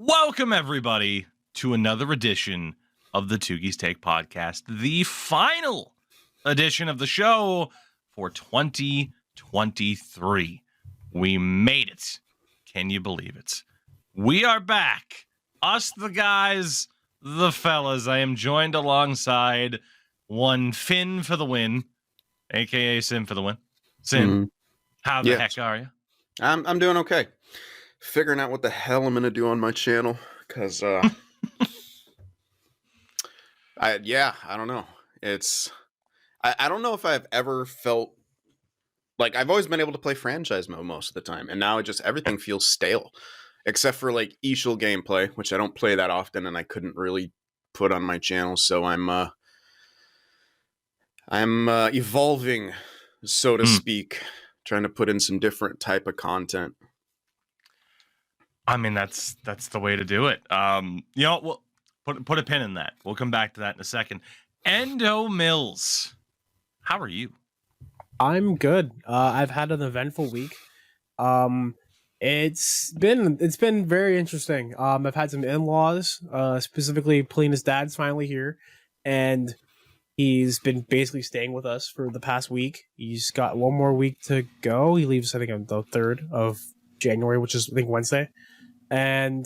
Welcome, everybody, to another edition of the Tougies Take Podcast, the final edition of the show for 2023. We made it. Can you believe it? We are back. Us, the guys, the fellas. I am joined alongside one Finn for the win, a.k.a. Sim for the win. Sim, how the heck are you? I'm doing okay. Figuring out what the hell I'm gonna do on my channel because I don't know. I don't know if I've ever felt like I've always been able to play franchise mode most of the time, and now everything feels stale, except for like Ishul gameplay, which I don't play that often, and I couldn't really put on my channel. So I'm evolving, so to speak, trying to put in some different type of content. I mean, that's the way to do it. We'll put a pin in that. We'll come back to that in a second. Endo Mills, how are you? I'm good. I've had an eventful week. It's been very interesting. I've had some in-laws, specifically Polina's dad's finally here, and he's been basically staying with us for the past week. He's got one more week to go. He leaves, I think, on the 3rd of January, which is, I think, Wednesday. And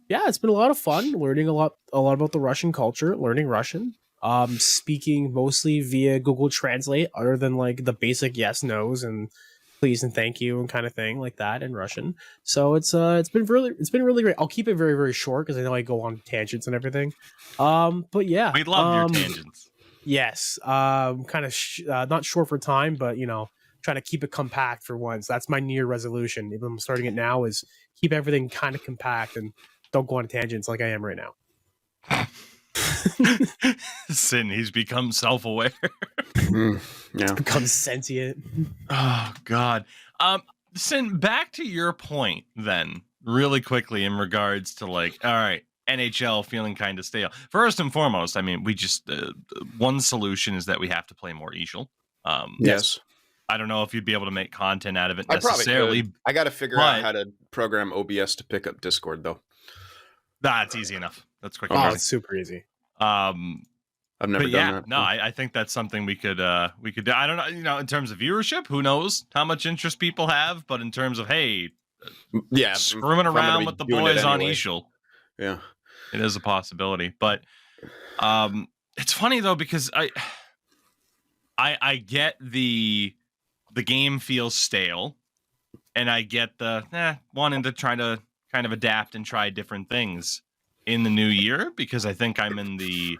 yeah, it's been a lot of fun learning a lot about the Russian culture, learning Russian, speaking mostly via Google Translate, other than like the basic yes, nos, and please and thank you and kind of thing like that in Russian. So it's been really great. I'll keep it very, very short because I know I go on tangents and everything. But yeah, we love your tangents. Yes, kind of not short for time, but trying to keep it compact for once. That's my New Year resolution. Even I'm starting it now, is keep everything kind of compact and don't go on tangents like I am right now. Sin, he's become self-aware. It's become sentient. Oh, God. Sin, back to your point then, really quickly in regards to like, all right, NHL feeling kind of stale. First and foremost, I mean, we just, one solution is that we have to play more Ishul. Yes. I don't know if you'd be able to make content out of it necessarily. I got to figure out how to program OBS to pick up Discord, though. That's easy enough. That's quick. Oh, it's super easy. I've never done that. No, I think that's something we could do. I don't know, in terms of viewership, who knows how much interest people have, but in terms of, hey, screwing around with the boys on Ishul. Yeah. It is a possibility. But it's funny though, because I get the game feels stale, and I get the wanting to try to kind of adapt and try different things in the new year, because I think I'm in the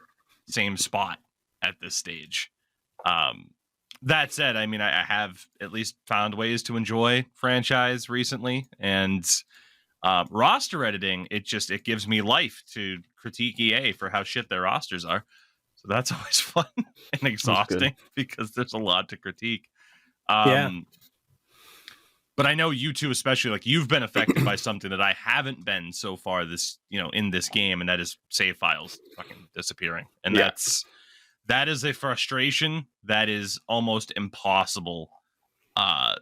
same spot at this stage. That said, I mean, I have at least found ways to enjoy franchise recently, and roster editing, it gives me life to critique EA for how shit their rosters are. So that's always fun and exhausting because there's a lot to critique. But I know you two, especially, like, you've been affected by something that I haven't been so far this, in this game, and that is save files fucking disappearing. And that is a frustration that is almost impossible Knock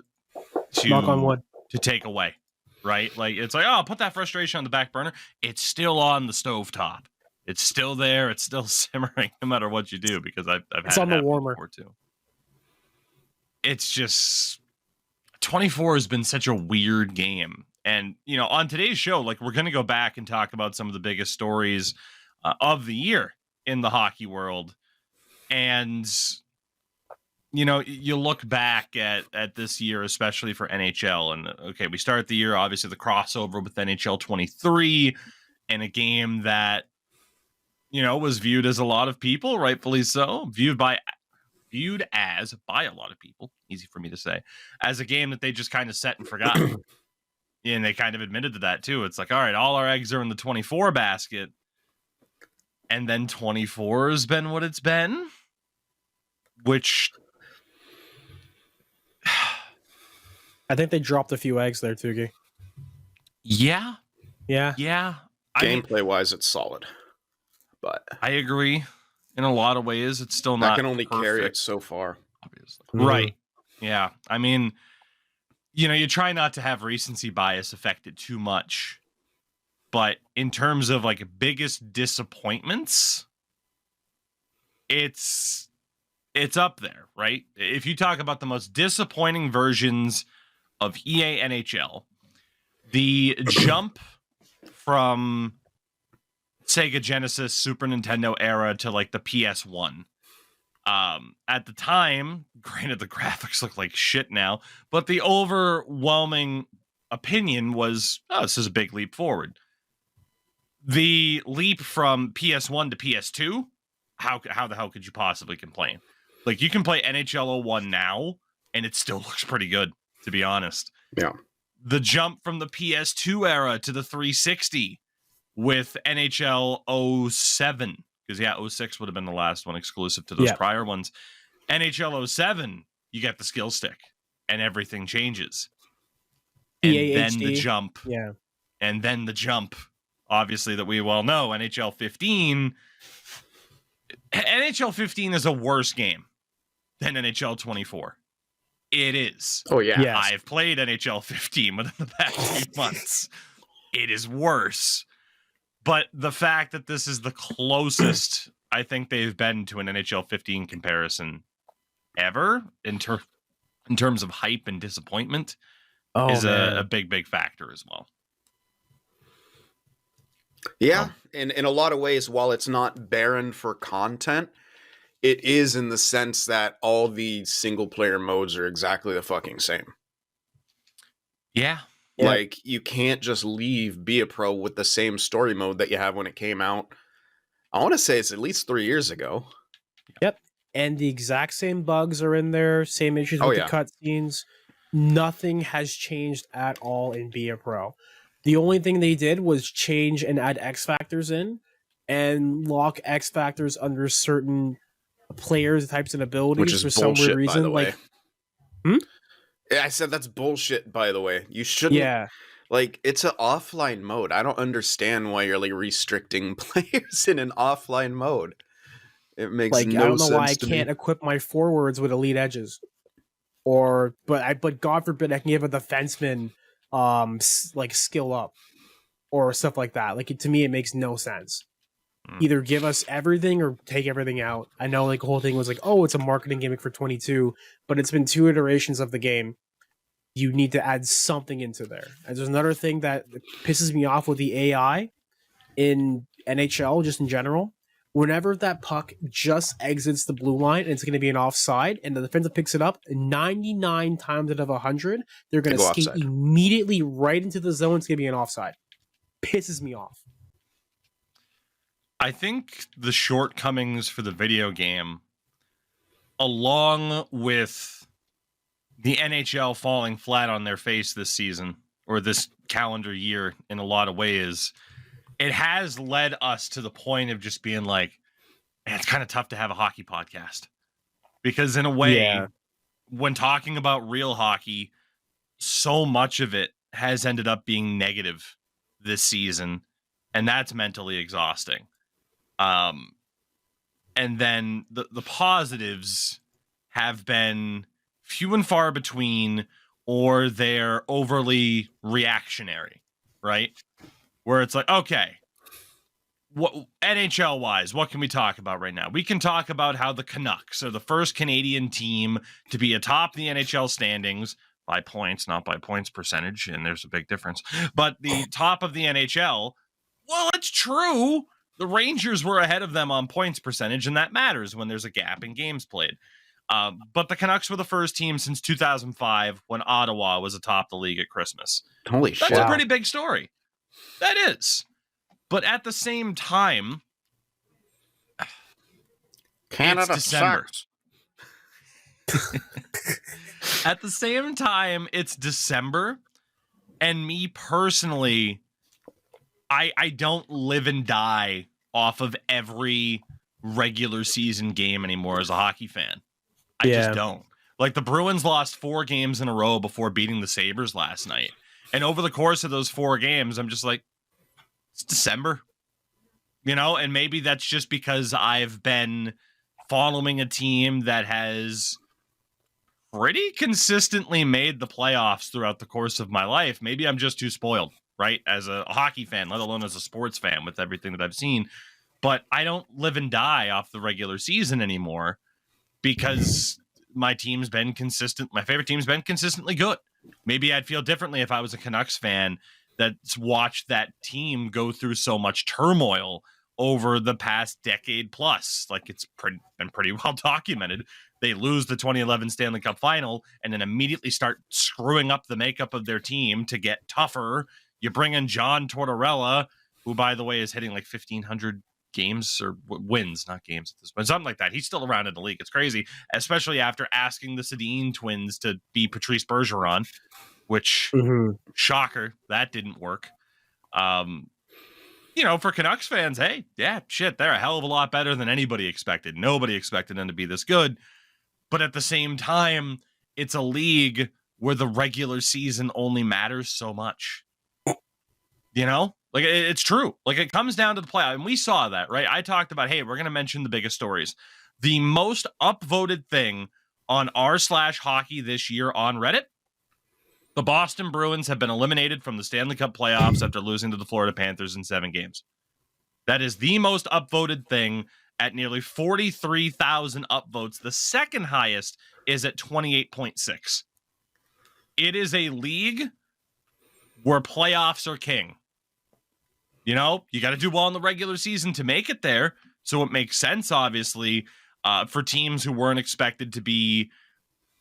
on wood. to take away. Right? Like, it's like, oh, put that frustration on the back burner. It's still on the stovetop. It's still there. It's still simmering no matter what you do, because I've had it on the happen warmer before too. It's just 24 has been such a weird game. And, on today's show, like, we're going to go back and talk about some of the biggest stories of the year in the hockey world. And, you look back at this year, especially for NHL, and okay, we start the year, obviously, the crossover with NHL 23, and a game that, was viewed as a lot of people, rightfully so, viewed as by a lot of people, easy for me to say, as a game that they just kind of set and forgot. And they kind of admitted to that too. It's like, all right, all our eggs are in the 24 basket. And then 24 has been what it's been, which I think they dropped a few eggs there, Tougie. Yeah. Gameplay-wise, it's solid. But I agree. In a lot of ways, it's still not. I can only perfect, carry it so far. Obviously. Mm-hmm. Right. Yeah. I mean, you try not to have recency bias affect it too much. But in terms of like biggest disappointments, it's up there, right? If you talk about the most disappointing versions of EA NHL, the jump from Sega Genesis, Super Nintendo era to like the PS1. At the time, granted the graphics look like shit now, but the overwhelming opinion was, oh, this is a big leap forward. The leap from PS1 to PS2, how the hell could you possibly complain? Like, you can play NHL 01 now, and it still looks pretty good, to be honest. Yeah. The jump from the PS2 era to the 360 with NHL 07, because 06 would have been the last one exclusive to those prior ones. NHL 07, you get the skill stick, and everything changes. And then the jump. Yeah. And then the jump, obviously, that we well know, NHL 15. NHL 15 is a worse game than NHL 24. It is. Oh, yeah. Yes. I've played NHL 15 within the past 8 months. It is worse. But the fact that this is the closest I think they've been to an NHL 15 comparison ever in terms of hype and disappointment is a big factor as well. Yeah, in a lot of ways, while it's not barren for content, it is in the sense that all the single player modes are exactly the fucking same. Yeah. Like, you can't just leave Be a Pro with the same story mode that you have when it came out. I want to say it's at least 3 years ago. Yep. And the exact same bugs are in there, same issues with the cutscenes. Nothing has changed at all in Be a Pro. The only thing they did was change and add X factors in and lock X factors under certain players, types, and abilities. Which is for some weird reason. By the way. Like, I said that's bullshit, by the way. You shouldn't. Yeah. Like, it's an offline mode. I don't understand why you're like restricting players in an offline mode. It makes like, no I don't know sense why I to can't me. equip my forwards with elite edges. But God forbid I can give a defenseman like skill up or stuff like that. Like, to me, it makes no sense. Either give us everything or take everything out. I know, like, the whole thing was like, oh, it's a marketing gimmick for 22, but it's been 2 iterations of the game. You need to add something into there. And there's another thing that pisses me off with the AI in NHL, just in general. Whenever that puck just exits the blue line and it's going to be an offside, and the defensive picks it up, 99 times out of 100, they're going to skate offside immediately right into the zone. It's going to be an offside. Pisses me off. I think the shortcomings for the video game, along with the NHL falling flat on their face this season, or this calendar year in a lot of ways, it has led us to the point of just being like, man, it's kind of tough to have a hockey podcast. Because in a way, when talking about real hockey, so much of it has ended up being negative this season, and that's mentally exhausting. And then the positives have been few and far between, or they're overly reactionary, right? Where it's like, okay, what NHL wise, what can we talk about right now? We can talk about how the Canucks are the first Canadian team to be atop the NHL standings by points, not by points percentage, and there's a big difference. But the top of the NHL, well, it's true. The Rangers were ahead of them on points percentage, and that matters when there's a gap in games played. But the Canucks were the first team since 2005 when Ottawa was atop the league at Christmas. Holy shit. That's a pretty big story. That is. But at the same time, Canada it's December. sucks. At the same time, it's December. And me personally, I don't live and die off of every regular season game anymore as a hockey fan. I just don't. Like, the Bruins lost 4 games in a row before beating the Sabres last night. And over the course of those 4 games, I'm just like, it's December. You know, and maybe that's just because I've been following a team that has pretty consistently made the playoffs throughout the course of my life. Maybe I'm just too spoiled. right? As a hockey fan, let alone as a sports fan with everything that I've seen. But I don't live and die off the regular season anymore because my team's been consistent. My favorite team's been consistently good. Maybe I'd feel differently if I was a Canucks fan that's watched that team go through so much turmoil over the past decade plus. Like, it's been pretty well documented. They lose the 2011 Stanley Cup final and then immediately start screwing up the makeup of their team to get tougher. You bring in John Tortorella, who, by the way, is hitting like 1,500 games or wins, not games at this point, something like that. He's still around in the league. It's crazy, especially after asking the Sedin twins to be Patrice Bergeron, which shocker, that didn't work. For Canucks fans, hey, yeah, shit, they're a hell of a lot better than anybody expected. Nobody expected them to be this good. But at the same time, it's a league where the regular season only matters so much. Like, it's true. Like, it comes down to the playoff. And we saw that, right? I talked about, hey, we're going to mention the biggest stories. The most upvoted thing on r/hockey this year on Reddit, the Boston Bruins have been eliminated from the Stanley Cup playoffs after losing to the Florida Panthers in 7 games. That is the most upvoted thing at nearly 43,000 upvotes. The second highest is at 28.6. It is a league where playoffs are king. You got to do well in the regular season to make it there. So it makes sense, obviously, for teams who weren't expected to be,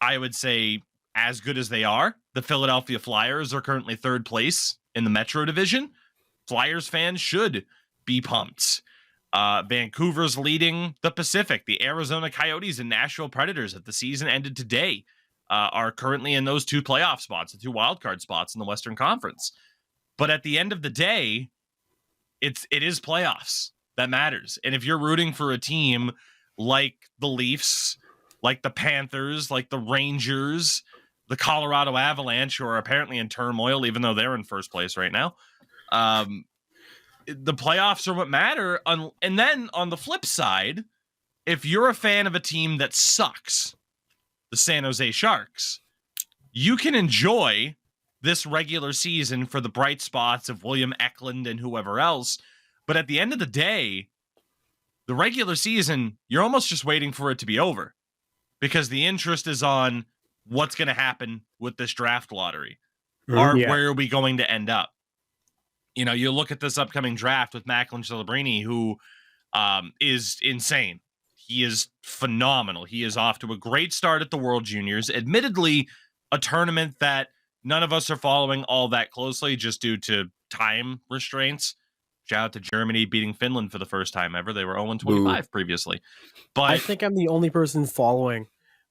I would say, as good as they are. The Philadelphia Flyers are currently 3rd place in the Metro Division. Flyers fans should be pumped. Vancouver's leading the Pacific. The Arizona Coyotes and Nashville Predators, at the season ended today, are currently in those 2 playoff spots, the 2 wildcard spots in the Western Conference. But at the end of the day, it is playoffs that matters. And if you're rooting for a team like the Leafs, like the Panthers, like the Rangers, the Colorado Avalanche, who are apparently in turmoil, even though they're in first place right now, the playoffs are what matter. And then on the flip side, if you're a fan of a team that sucks, the San Jose Sharks, you can enjoy this regular season for the bright spots of William Eklund and whoever else. But at the end of the day, the regular season, you're almost just waiting for it to be over because the interest is on what's going to happen with this draft lottery. Where are we going to end up? You look at this upcoming draft with Macklin Celebrini, who is insane. He is phenomenal. He is off to a great start at the World Juniors, admittedly a tournament that none of us are following all that closely just due to time restraints. Shout out to Germany beating Finland for the first time ever. They were 0-25 previously. But I think I'm the only person following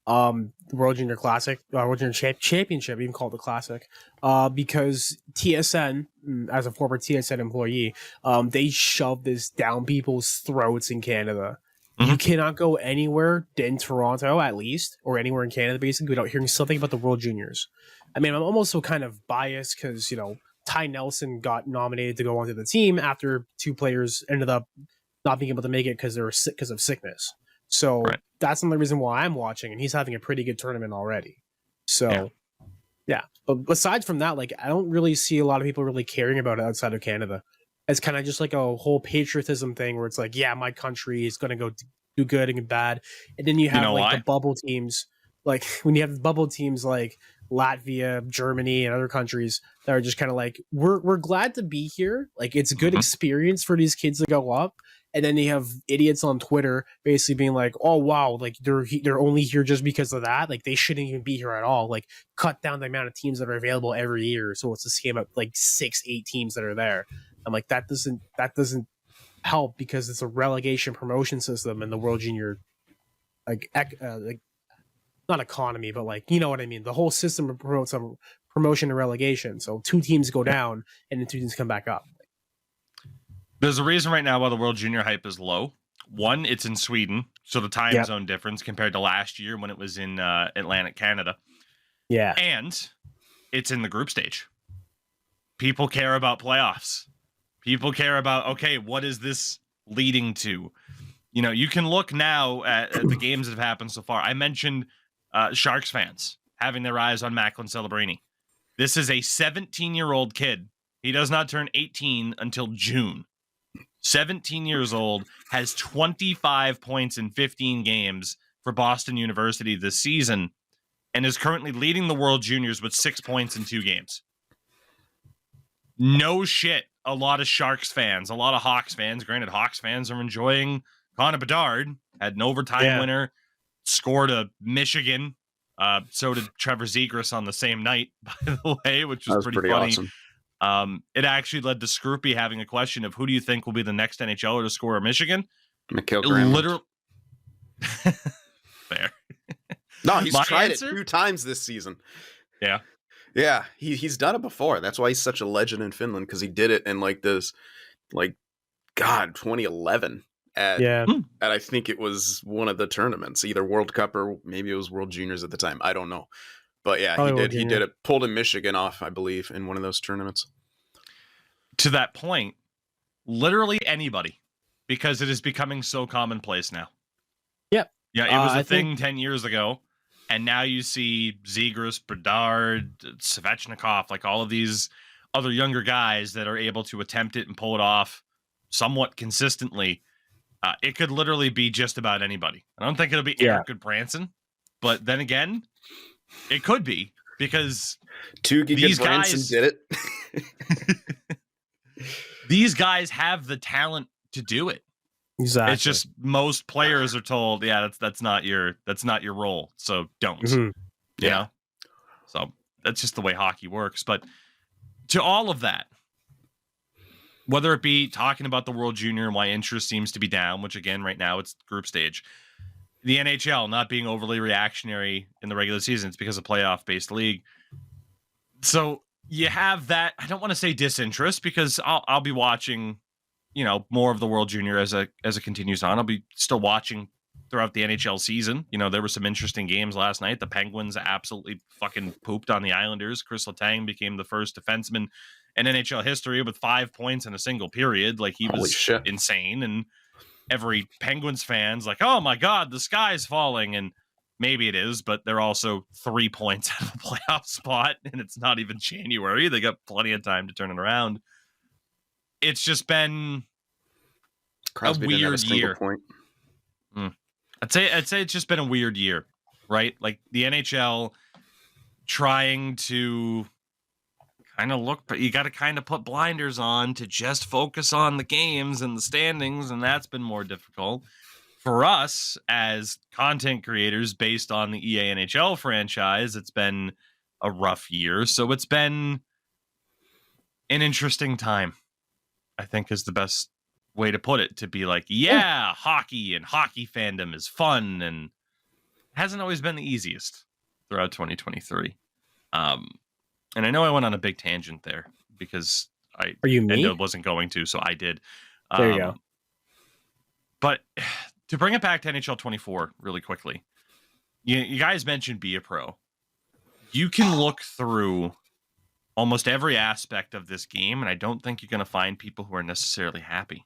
the World Junior Classic, World Junior Championship, even called the Classic, because TSN, as a former TSN employee, they shove this down people's throats in Canada. You cannot go anywhere in Toronto, at least, or anywhere in Canada, basically, without hearing something about the World Juniors. I mean, I'm almost so kind of biased because, Ty Nelson got nominated to go onto the team after 2 players ended up not being able to make it because they were sick because of sickness. So that's another reason why I'm watching, and he's having a pretty good tournament already. So, yeah. But besides from that, like, I don't really see a lot of people really caring about it outside of Canada. It's kind of just like a whole patriotism thing where it's like, yeah, my country is going to go do good and bad. And then you have the bubble teams, like when you have bubble teams like Latvia, Germany, and other countries that are just kind of like, we're glad to be here. Like, it's a good experience for these kids to go up. And then you have idiots on Twitter basically being like, oh, wow, like they're only here just because of that. Like, they shouldn't even be here at all. Like, cut down the amount of teams that are available every year. So it's a scheme of like 6-8 teams that are there. I'm like, that doesn't help because it's a relegation promotion system in the World Junior, like not economy, but like, you know what I mean? The whole system promotes some promotion and relegation. So 2 teams go down and then 2 teams come back up. There's a reason right now why the World Junior hype is low. One, it's in Sweden, so the time zone difference compared to last year when it was in Atlantic Canada. Yeah. And it's in the group stage. People care about playoffs. People care about, okay, what is this leading to? You can look now at the games that have happened so far. I mentioned Sharks fans having their eyes on Macklin Celebrini. This is a 17-year-old kid He does not turn 18 until June. 17 years old, has 25 points in 15 games for Boston University this season, and is currently leading the World Juniors with 6 points in 2 games. No shit. A lot of Sharks fans, a lot of Hawks fans. Granted, Hawks fans are enjoying Connor Bedard. Had an overtime winner, scored a Michigan. So did Trevor Zegras on the same night, by the way, which was pretty funny. Awesome. It actually led to Scroopy having a question of who do you think will be the next NHLer to score a Michigan? Mikhail Granlund. Literally. Fair. No, he's My tried answer? it 2 times this season. Yeah. Yeah, he's done it before. That's why he's such a legend in Finland, because he did it in 2011 at I think it was one of the tournaments, either World Cup or maybe it was World Juniors at the time. I don't know. But yeah, Probably he did it. Pulled in Michigan off, I believe, in one of those tournaments. To that point, literally anybody, because it is becoming so commonplace now. Yep. Yeah, it was a thing 10 years ago. And now you see Zegras, Bedard, Svechnikov, like all of these other younger guys that are able to attempt it and pull it off somewhat consistently. It could literally be just about anybody. I don't think it'll be Eric Goodbranson, but then again, it could be, because Tougie these guys did it. These guys have the talent to do it. Exactly. It's just most players are told, that's not your role, so don't. You know? So that's just the way hockey works. But to all of that, whether it be talking about the World Junior and why interest seems to be down, which again, right now it's group stage, the NHL not being overly reactionary in the regular season, it's because of playoff-based league. So you have that, I don't want to say disinterest, because I'll be watching, more of the World Junior as it continues on. I'll be still watching throughout the NHL season. There were some interesting games last night. The Penguins absolutely fucking pooped on the Islanders. Chris Letang became the first defenseman in NHL history with 5 points in a single period. Like, he was insane. And every Penguins fan's like, oh my God, the sky's falling. And maybe it is, but they're also 3 points out of a playoff spot, and it's not even January. They got plenty of time to turn it around. It's just been Crosby a weird year. Point. I'd say it's just been a weird year, right? Like, the NHL trying to kind of look, but you got to kind of put blinders on to just focus on the games and the standings, and that's been more difficult for us as content creators based on the EA NHL franchise. It's been a rough year, so it's been an interesting time, I think, is the best way to put it, to be like, hockey and hockey fandom is fun, and hasn't always been the easiest throughout 2023. And I know I went on a big tangent there, because I wasn't going to, so I did. There you go. But to bring it back to NHL 24 really quickly, you guys mentioned Be a Pro. You can look through almost every aspect of this game, and I don't think you're going to find people who are necessarily happy.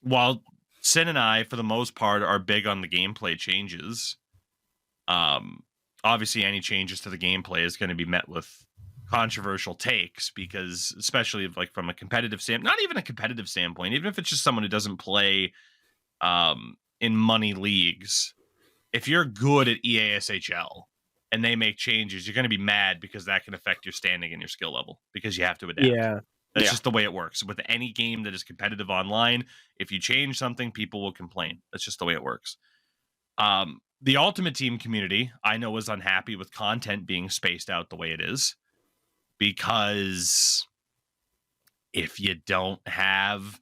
While Sin and I, for the most part, are big on the gameplay changes, obviously any changes to the gameplay is going to be met with controversial takes, because especially like from a competitive standpoint, not even a competitive standpoint, even if it's just someone who doesn't play in money leagues, if you're good at EASHL and they make changes, you're going to be mad, because that can affect your standing and your skill level, because you have to adapt. That's just the way it works. With any game that is competitive online, if you change something, people will complain. That's just the way it works. The Ultimate Team community, I know, is unhappy with content being spaced out the way it is, because if you don't have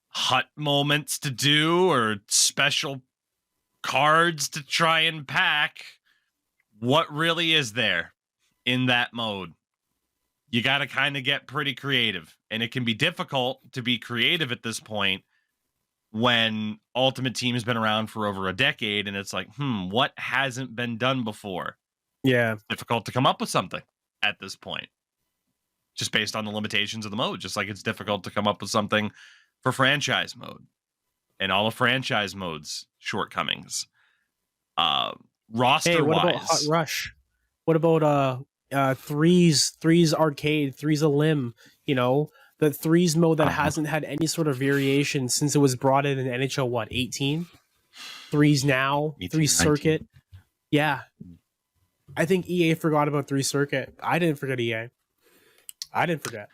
hut moments to do or special cards to try and pack, what really is there in that mode? You got to kind of get pretty creative, and it can be difficult to be creative at this point when Ultimate Team has been around for over a decade, and it's like, what hasn't been done before? Yeah. It's difficult to come up with something at this point, just based on the limitations of the mode, just like it's difficult to come up with something for franchise mode and all of franchise mode's shortcomings. Roster-wise. Hey, what about Hot Rush? What about threes arcade, threes a limb, the threes mode that hasn't had any sort of variation since it was brought in NHL 18? Threes now, 18, three 19. circuit. Yeah. I think EA forgot about three circuit. I didn't forget EA. I didn't forget.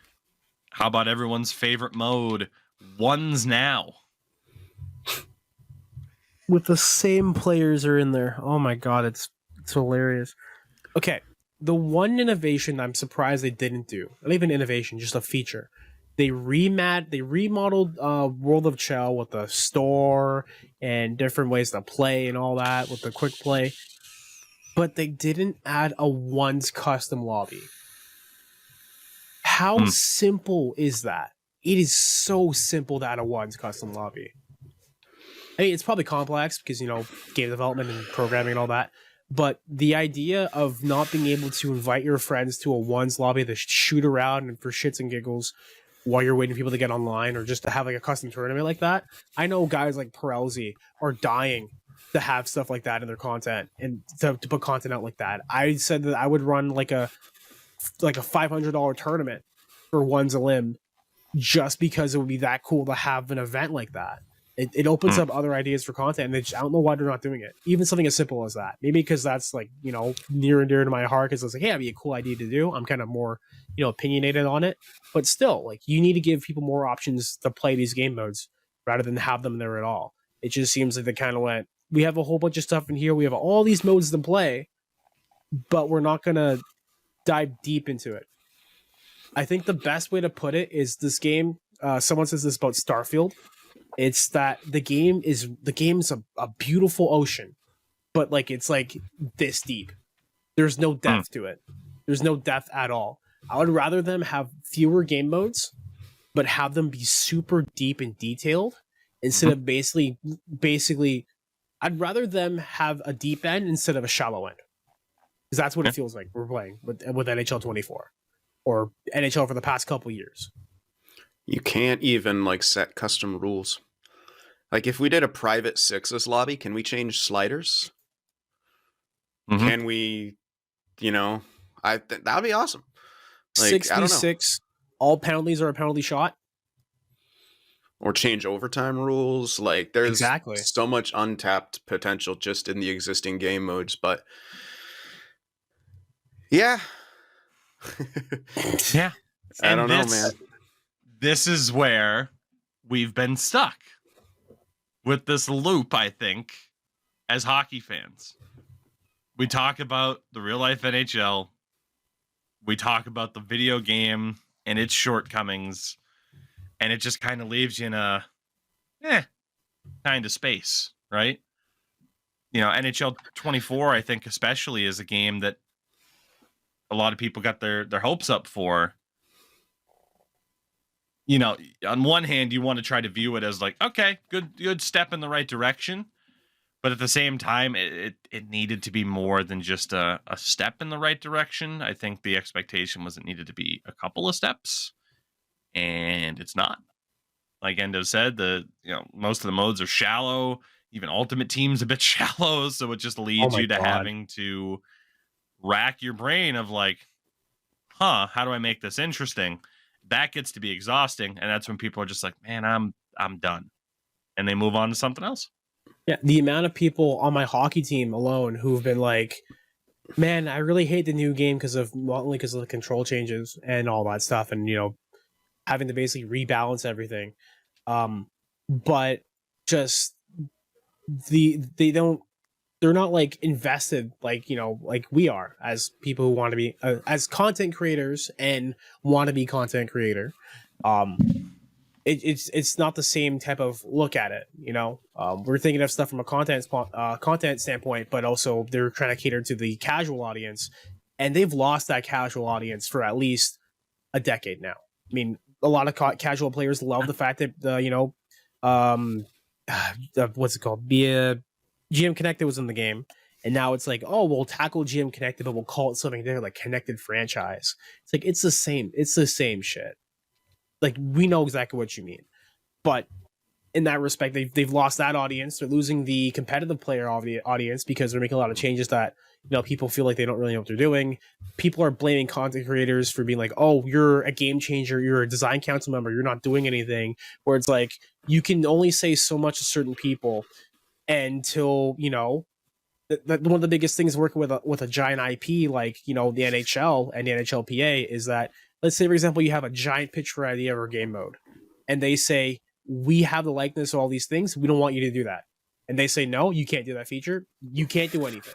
How about everyone's favorite mode, ones now? With the same players are in there. Oh my god, it's hilarious. Okay, the one innovation I'm surprised they didn't do, not even innovation, just a feature. They remodeled World of Chell with the store and different ways to play and all that with the quick play, but they didn't add a one's custom lobby. How simple is that? It is so simple to add a one's custom lobby. I mean, it's probably complex because, game development and programming and all that. But the idea of not being able to invite your friends to a ones lobby to shoot around and for shits and giggles while you're waiting for people to get online or just to have like a custom tournament like that. I know guys like Perelzi are dying to have stuff like that in their content and to put content out like that. I said that I would run like a $500 tournament for ones a limb just because it would be that cool to have an event like that. It opens up other ideas for content, and I don't know why they're not doing it. Even something as simple as that. Maybe because that's like, near and dear to my heart, because it's like, hey, that'd be a cool idea to do. I'm kind of more, opinionated on it. But still, like, you need to give people more options to play these game modes rather than have them there at all. It just seems like they kind of went, we have a whole bunch of stuff in here. We have all these modes to play, but we're not going to dive deep into it. I think the best way to put it is this game, someone says this about Starfield. It's that the game's a beautiful ocean, but like it's like this deep. There's no depth to it. There's no depth at all. I would rather them have fewer game modes, but have them be super deep and detailed instead of basically. I'd rather them have a deep end instead of a shallow end, because that's what it feels like we're playing with NHL 24 or NHL for the past couple years. You can't even like set custom rules. Like if we did a private sixes lobby, can we change sliders? Can we, that'd be awesome. Like, 6v6, all penalties are a penalty shot. Or change overtime rules. Like there's so much untapped potential just in the existing game modes. But yeah. Yeah. I don't know, man. This is where we've been stuck with this loop, I think, as hockey fans. We talk about the real life NHL. We talk about the video game and its shortcomings. And it just kind of leaves you in a kind of space, right? NHL 24, I think, especially, is a game that a lot of people got their hopes up for. On one hand, you want to try to view it as like, okay, good step in the right direction. But at the same time, it needed to be more than just a step in the right direction. I think the expectation was it needed to be a couple of steps, and it's not. Like Endo said, most of the modes are shallow. Even Ultimate Team's a bit shallow, so it just leads you to having to rack your brain of like, how do I make this interesting? That gets to be exhausting, and that's when people are just like, man, I'm done, and they move on to something else. Yeah, the amount of people on my hockey team alone who've been like, man, I really hate the new game because of the control changes and all that stuff, and having to basically rebalance everything. But just they're not like invested like we are as people who want to be as content creators and want to be content creator. It's not the same type of look at it. We're thinking of stuff from a content standpoint, but also they're trying to cater to the casual audience, and they've lost that casual audience for at least a decade now. I mean, a lot of casual players love the fact that what's it called? GM Connected was in the game, and now it's like, oh, we'll tackle GM Connected, but we'll call it something different, like Connected Franchise. It's like it's the same shit. Like, we know exactly what you mean, but in that respect, they've lost that audience. They're losing the competitive player audience because they're making a lot of changes that people feel like they don't really know what they're doing. People are blaming content creators for being like, oh, you're a game changer, you're a design council member, you're not doing anything. Where it's like, you can only say so much to certain people until, one of the biggest things working with a giant IP like, the NHL and the NHLPA is that, let's say, for example, you have a giant picture idea or game mode, and they say, we have the likeness of all these things, we don't want you to do that. And they say, no, you can't do that feature. You can't do anything.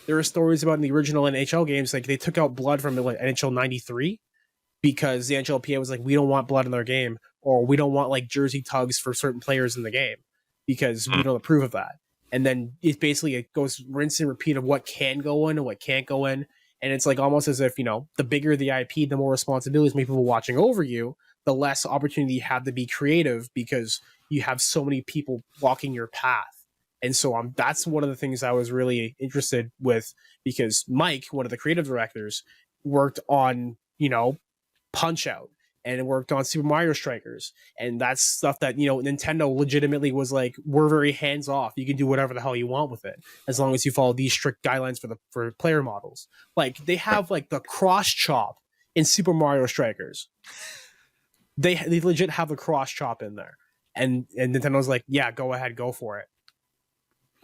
There are stories about in the original NHL games, like they took out blood from like NHL 93 because the NHLPA was like, we don't want blood in our game, or we don't want like jersey tugs for certain players in the game because we don't approve of that. And then it goes rinse and repeat of what can go in and what can't go in. And it's like almost as if, the bigger the IP, the more responsibilities, maybe people watching over you, the less opportunity you have to be creative because you have so many people blocking your path. And so that's one of the things I was really interested with, because Mike, one of the creative directors, worked on, Punch Out, and it worked on Super Mario Strikers. And that's stuff that, Nintendo legitimately was like, we're very hands off. You can do whatever the hell you want with it, as long as you follow these strict guidelines for player models. Like they have like the cross chop in Super Mario Strikers. They legit have a cross chop in there. And Nintendo's like, yeah, go ahead, go for it.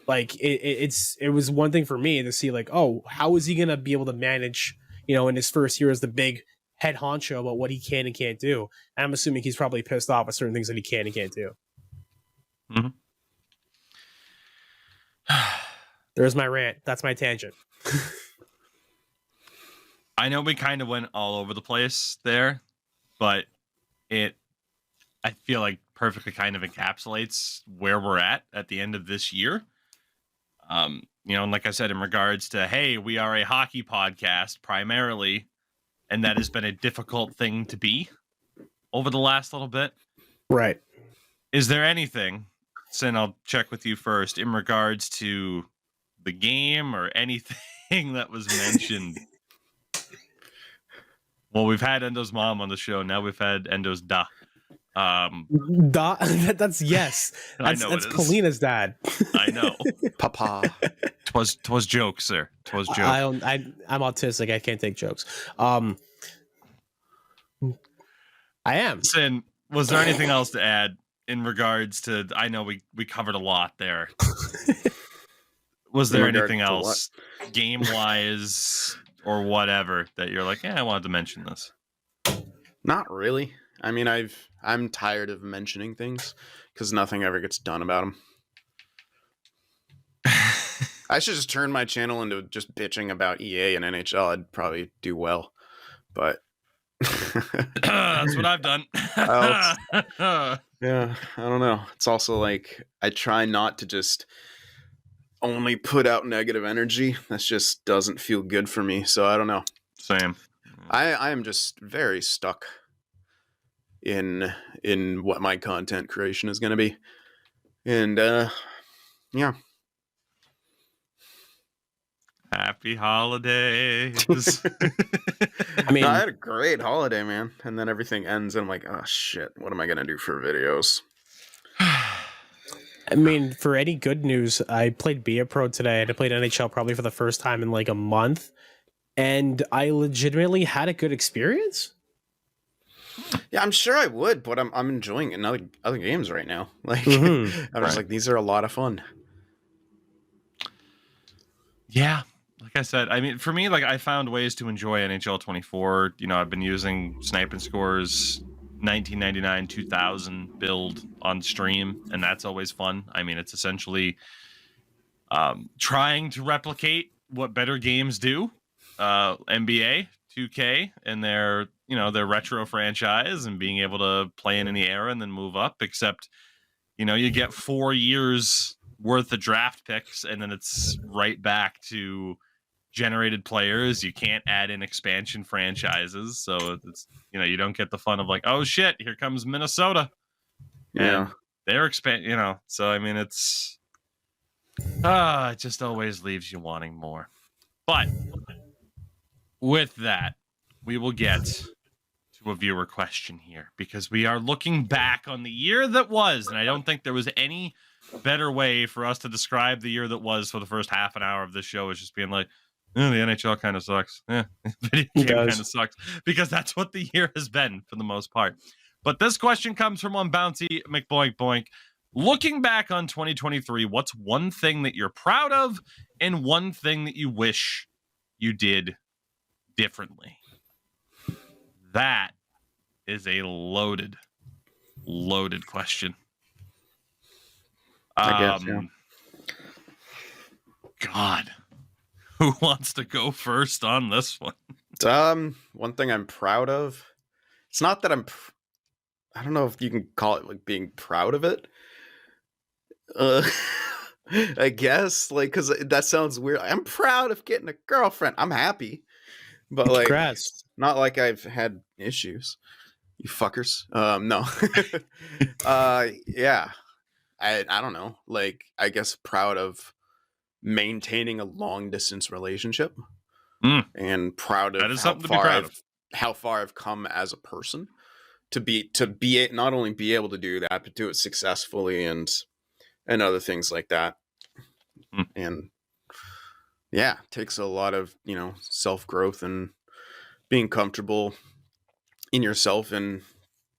Like it was one thing for me to see like, oh, how is he going to be able to manage, in his first year as the big head honcho about what he can and can't do. And I'm assuming he's probably pissed off at certain things that he can and can't do. Mm-hmm. There's my rant. That's my tangent. I know we kind of went all over the place there, but I feel like perfectly kind of encapsulates where we're at the end of this year. And like I said, in regards to, hey, we are a hockey podcast primarily, and that has been a difficult thing to be over the last little bit. Right. Is there anything, Sin, I'll check with you first, in regards to the game or anything that was mentioned? Well, we've had Endo's mom on the show. Now we've had Endo's da. That's yes. That's Polina's dad. I know. Papa. Twas jokes, sir. Twas joke. I'm autistic. I can't take jokes. I am. Sin, was there anything else to add in regards to? I know we covered a lot there. Was there anything else, game wise or whatever, that you're like, I wanted to mention this? Not really. I mean, I'm tired of mentioning things because nothing ever gets done about them. I should just turn my channel into just bitching about EA and NHL. I'd probably do well, but that's what I've done. Yeah, I don't know. It's also like I try not to just only put out negative energy. That just doesn't feel good for me. So I don't know. Same. I am just very stuck in what my content creation is going to be. And yeah. Happy holidays. I mean, I had a great holiday, man. And then everything ends and I'm like, oh shit, what am I going to do for videos? I mean, for any good news, I played Be A Pro today, and I played NHL probably for the first time in like a month, and I legitimately had a good experience. Yeah, I'm sure I would, but I'm enjoying it in other games right now. Like, Mm-hmm. I'm just like, these are a lot of fun. Yeah, like I said, I mean, for me, like I found ways to enjoy NHL 24. I've been using Snipe and Score's 1999 2000 build on stream, and that's always fun. I mean, it's essentially trying to replicate what better games do, NBA 2K and their retro franchise, and being able to play in any era and then move up, except you get 4 years worth of draft picks and then it's right back to generated players. You can't add in expansion franchises, so it's you don't get the fun of like, oh shit, here comes Minnesota. Yeah, and they're so I mean, it's it just always leaves you wanting more. But with that, we will get to a viewer question here, because we are looking back on the year that was, and I don't think there was any better way for us to describe the year that was for the first half an hour of this show, is just being like, the NHL kind of sucks. Yeah, video It game does. kind of sucks because that's what the year has been for the most part. But this question comes from one Bouncy McBoink Boink. Looking back on 2023, what's one thing that you're proud of and one thing that you wish you did differently? That is a loaded question. I guess, yeah. God, who wants to go first on this one? One thing I'm proud of. It's not that I don't know if you can call it like being proud of it. I guess like because that sounds weird. I'm proud of getting a girlfriend. I'm happy, but like, Congrats. not like I've had issues. You fuckers. No. Yeah. I don't know. Like, I guess proud of maintaining a long distance relationship, and proud of That is something to be proud of. how far I've come as a person to be not only be able to do that, but do it successfully and other things like that. And yeah, it takes a lot of, self growth and being comfortable in yourself and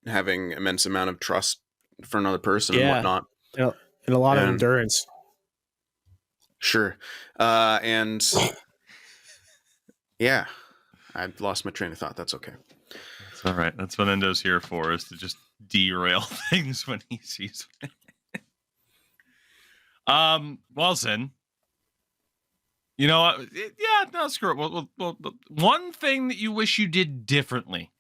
having immense amount of trust for another person and whatnot. And a lot of endurance. Sure. And yeah, I lost my train of thought. That's okay. It's all right. That's what Endo's here for, is to just derail things when he sees it. Well, Sin, you know what? Yeah, no, screw it. Well, one thing that you wish you did differently.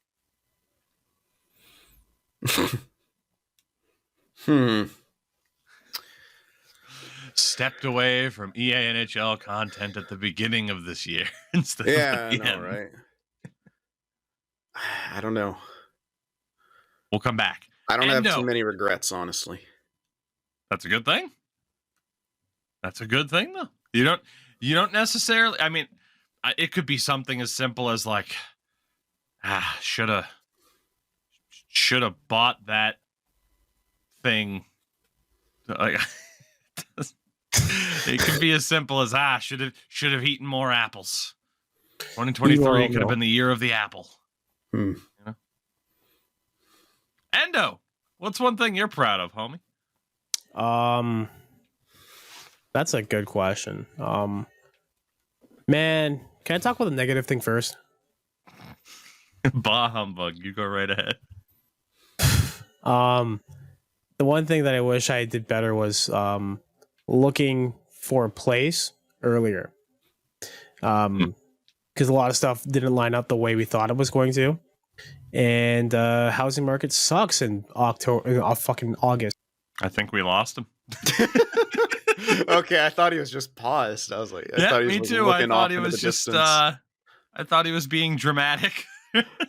Stepped away from EA NHL content at the beginning of this year instead of the end. Right? I don't know. We'll come back. I don't have too many regrets, honestly. That's a good thing. That's a good thing, though. You don't necessarily. I mean, it could be something as simple as like, should have bought that thing. Like, it could be as simple as should have eaten more apples. 2023 could have been the year of the apple. You know? Endo, what's one thing you're proud of, homie? That's a good question. Man, can I talk about the negative thing first? Bah humbug, you go right ahead. The one thing that I wish I did better was looking for a place earlier. Because a lot of stuff didn't line up the way we thought it was going to. And housing market sucks in fucking August. I think we lost him. Okay, I thought he was just paused. I was like, me too. I thought he was just I thought he was being dramatic.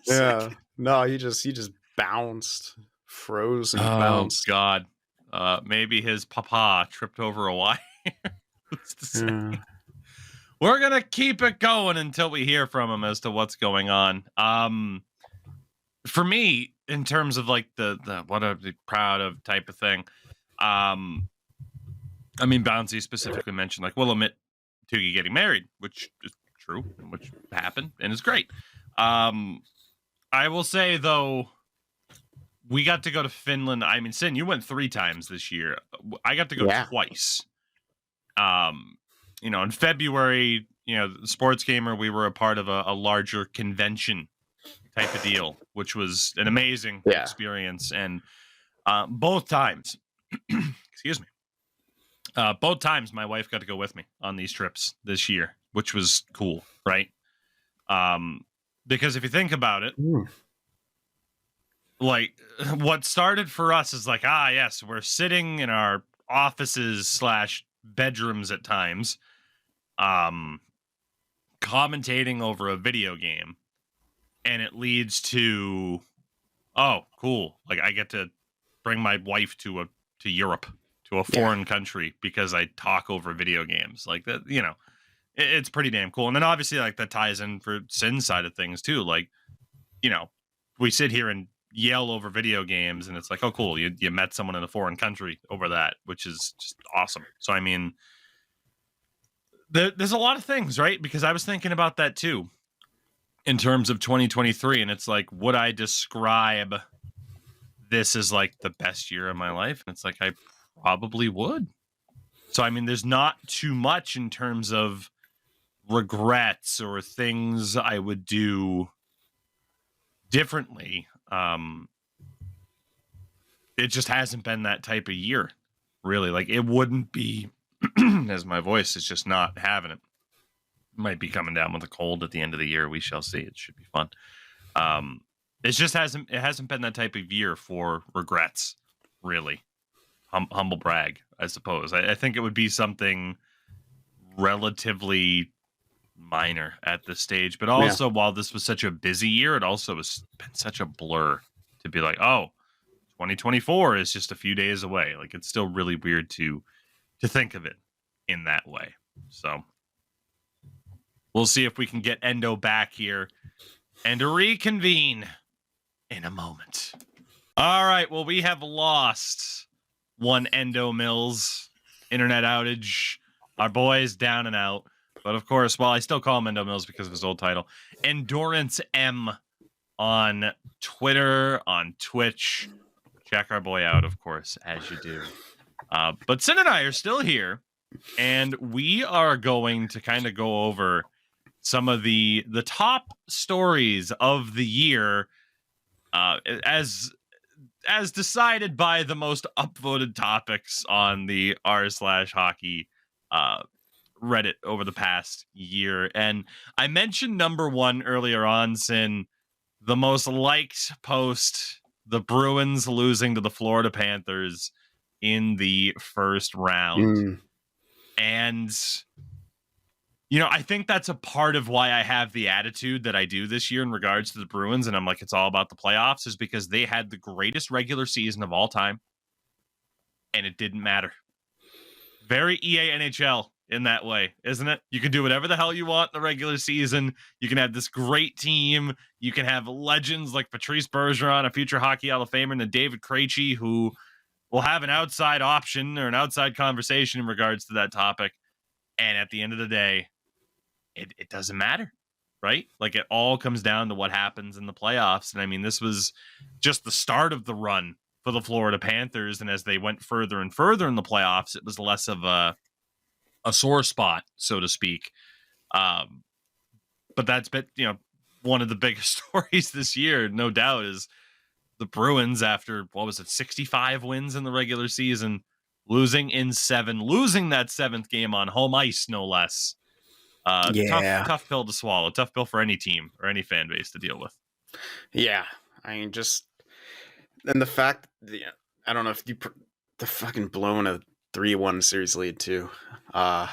Yeah. No, he just bounced, froze and bounced. Oh God. Maybe his papa tripped over a wire. We're gonna keep it going until we hear from him as to what's going on. For me, in terms of like the what I'd be proud of type of thing, I mean, Bouncy specifically mentioned, like, we'll admit Tougie getting married, which is true, which happened and is great. I will say though, we got to go to Finland. I mean, Sin, you went 3 times this year. I got to go twice. In February, the Sports Gamer, we were a part of a larger convention type of deal, which was an amazing experience. And both times, excuse me, both times my wife got to go with me on these trips this year, which was cool, right? Because if you think about it, like, what started for us is like, yes, we're sitting in our offices / bedrooms at times, commentating over a video game, and it leads to, oh, cool, like, I get to bring my wife to Europe, to a foreign country, because I talk over video games. Like that, it's pretty damn cool. And then obviously, like, that ties in for Sin's side of things too. Like, we sit here and yell over video games, and it's like, oh, cool, you met someone in a foreign country over that, which is just awesome. So I mean, There's a lot of things, right? Because I was thinking about that too in terms of 2023, and it's like, would I describe this as like the best year of my life? And it's like, I probably would. So I mean, there's not too much in terms of regrets or things I would do differently. It just hasn't been that type of year, really. Like, it wouldn't be, as my voice is just not having it. Might be coming down with a cold at the end of the year. We shall see. It should be fun. It hasn't been that type of year for regrets, really. Humble brag, I suppose. I think it would be something relatively minor at this stage, but also while this was such a busy year, it also has been such a blur to be like, oh, 2024 is just a few days away. Like, it's still really weird to think of it in that way. So we'll see if we can get Endo back here and reconvene in a moment. All right, well, we have lost one Endo Mills. Internet outage. Our boy's down and out. But of course, while I still call him Endo Mills because of his old title, Endurance M on Twitter, on Twitch. Check our boy out, of course, as you do. But Sin and I are still here, and we are going to kind of go over some of the top stories of the year, as decided by the most upvoted topics on the r/hockey Reddit over the past year. And I mentioned number one earlier on, Sin, the most liked post, the Bruins losing to the Florida Panthers in the first round. And, you know, I think that's a part of why I have the attitude that I do this year in regards to the Bruins. And I'm like, it's all about the playoffs, is because they had the greatest regular season of all time. And it didn't matter. Very EA NHL in that way, isn't it? You can do whatever the hell you want in the regular season. You can have this great team. You can have legends like Patrice Bergeron, a future Hockey Hall of Famer, and then David Krejci, who will have an outside option or an outside conversation in regards to that topic. And at the end of the day, it doesn't matter, right? Like, it all comes down to what happens in the playoffs. And I mean, this was just the start of the run for the Florida Panthers. And as they went further and further in the playoffs, it was less of a sore spot, so to speak. But that's been, you know, one of the biggest stories this year, no doubt, is the Bruins, after, 65 wins in the regular season, losing in 7, losing that 7th game on home ice, no less. Tough pill to swallow. Tough pill for any team or any fan base to deal with. Yeah. I mean, and the fact that, I don't know if the fucking blowing a 3-1 series lead too. And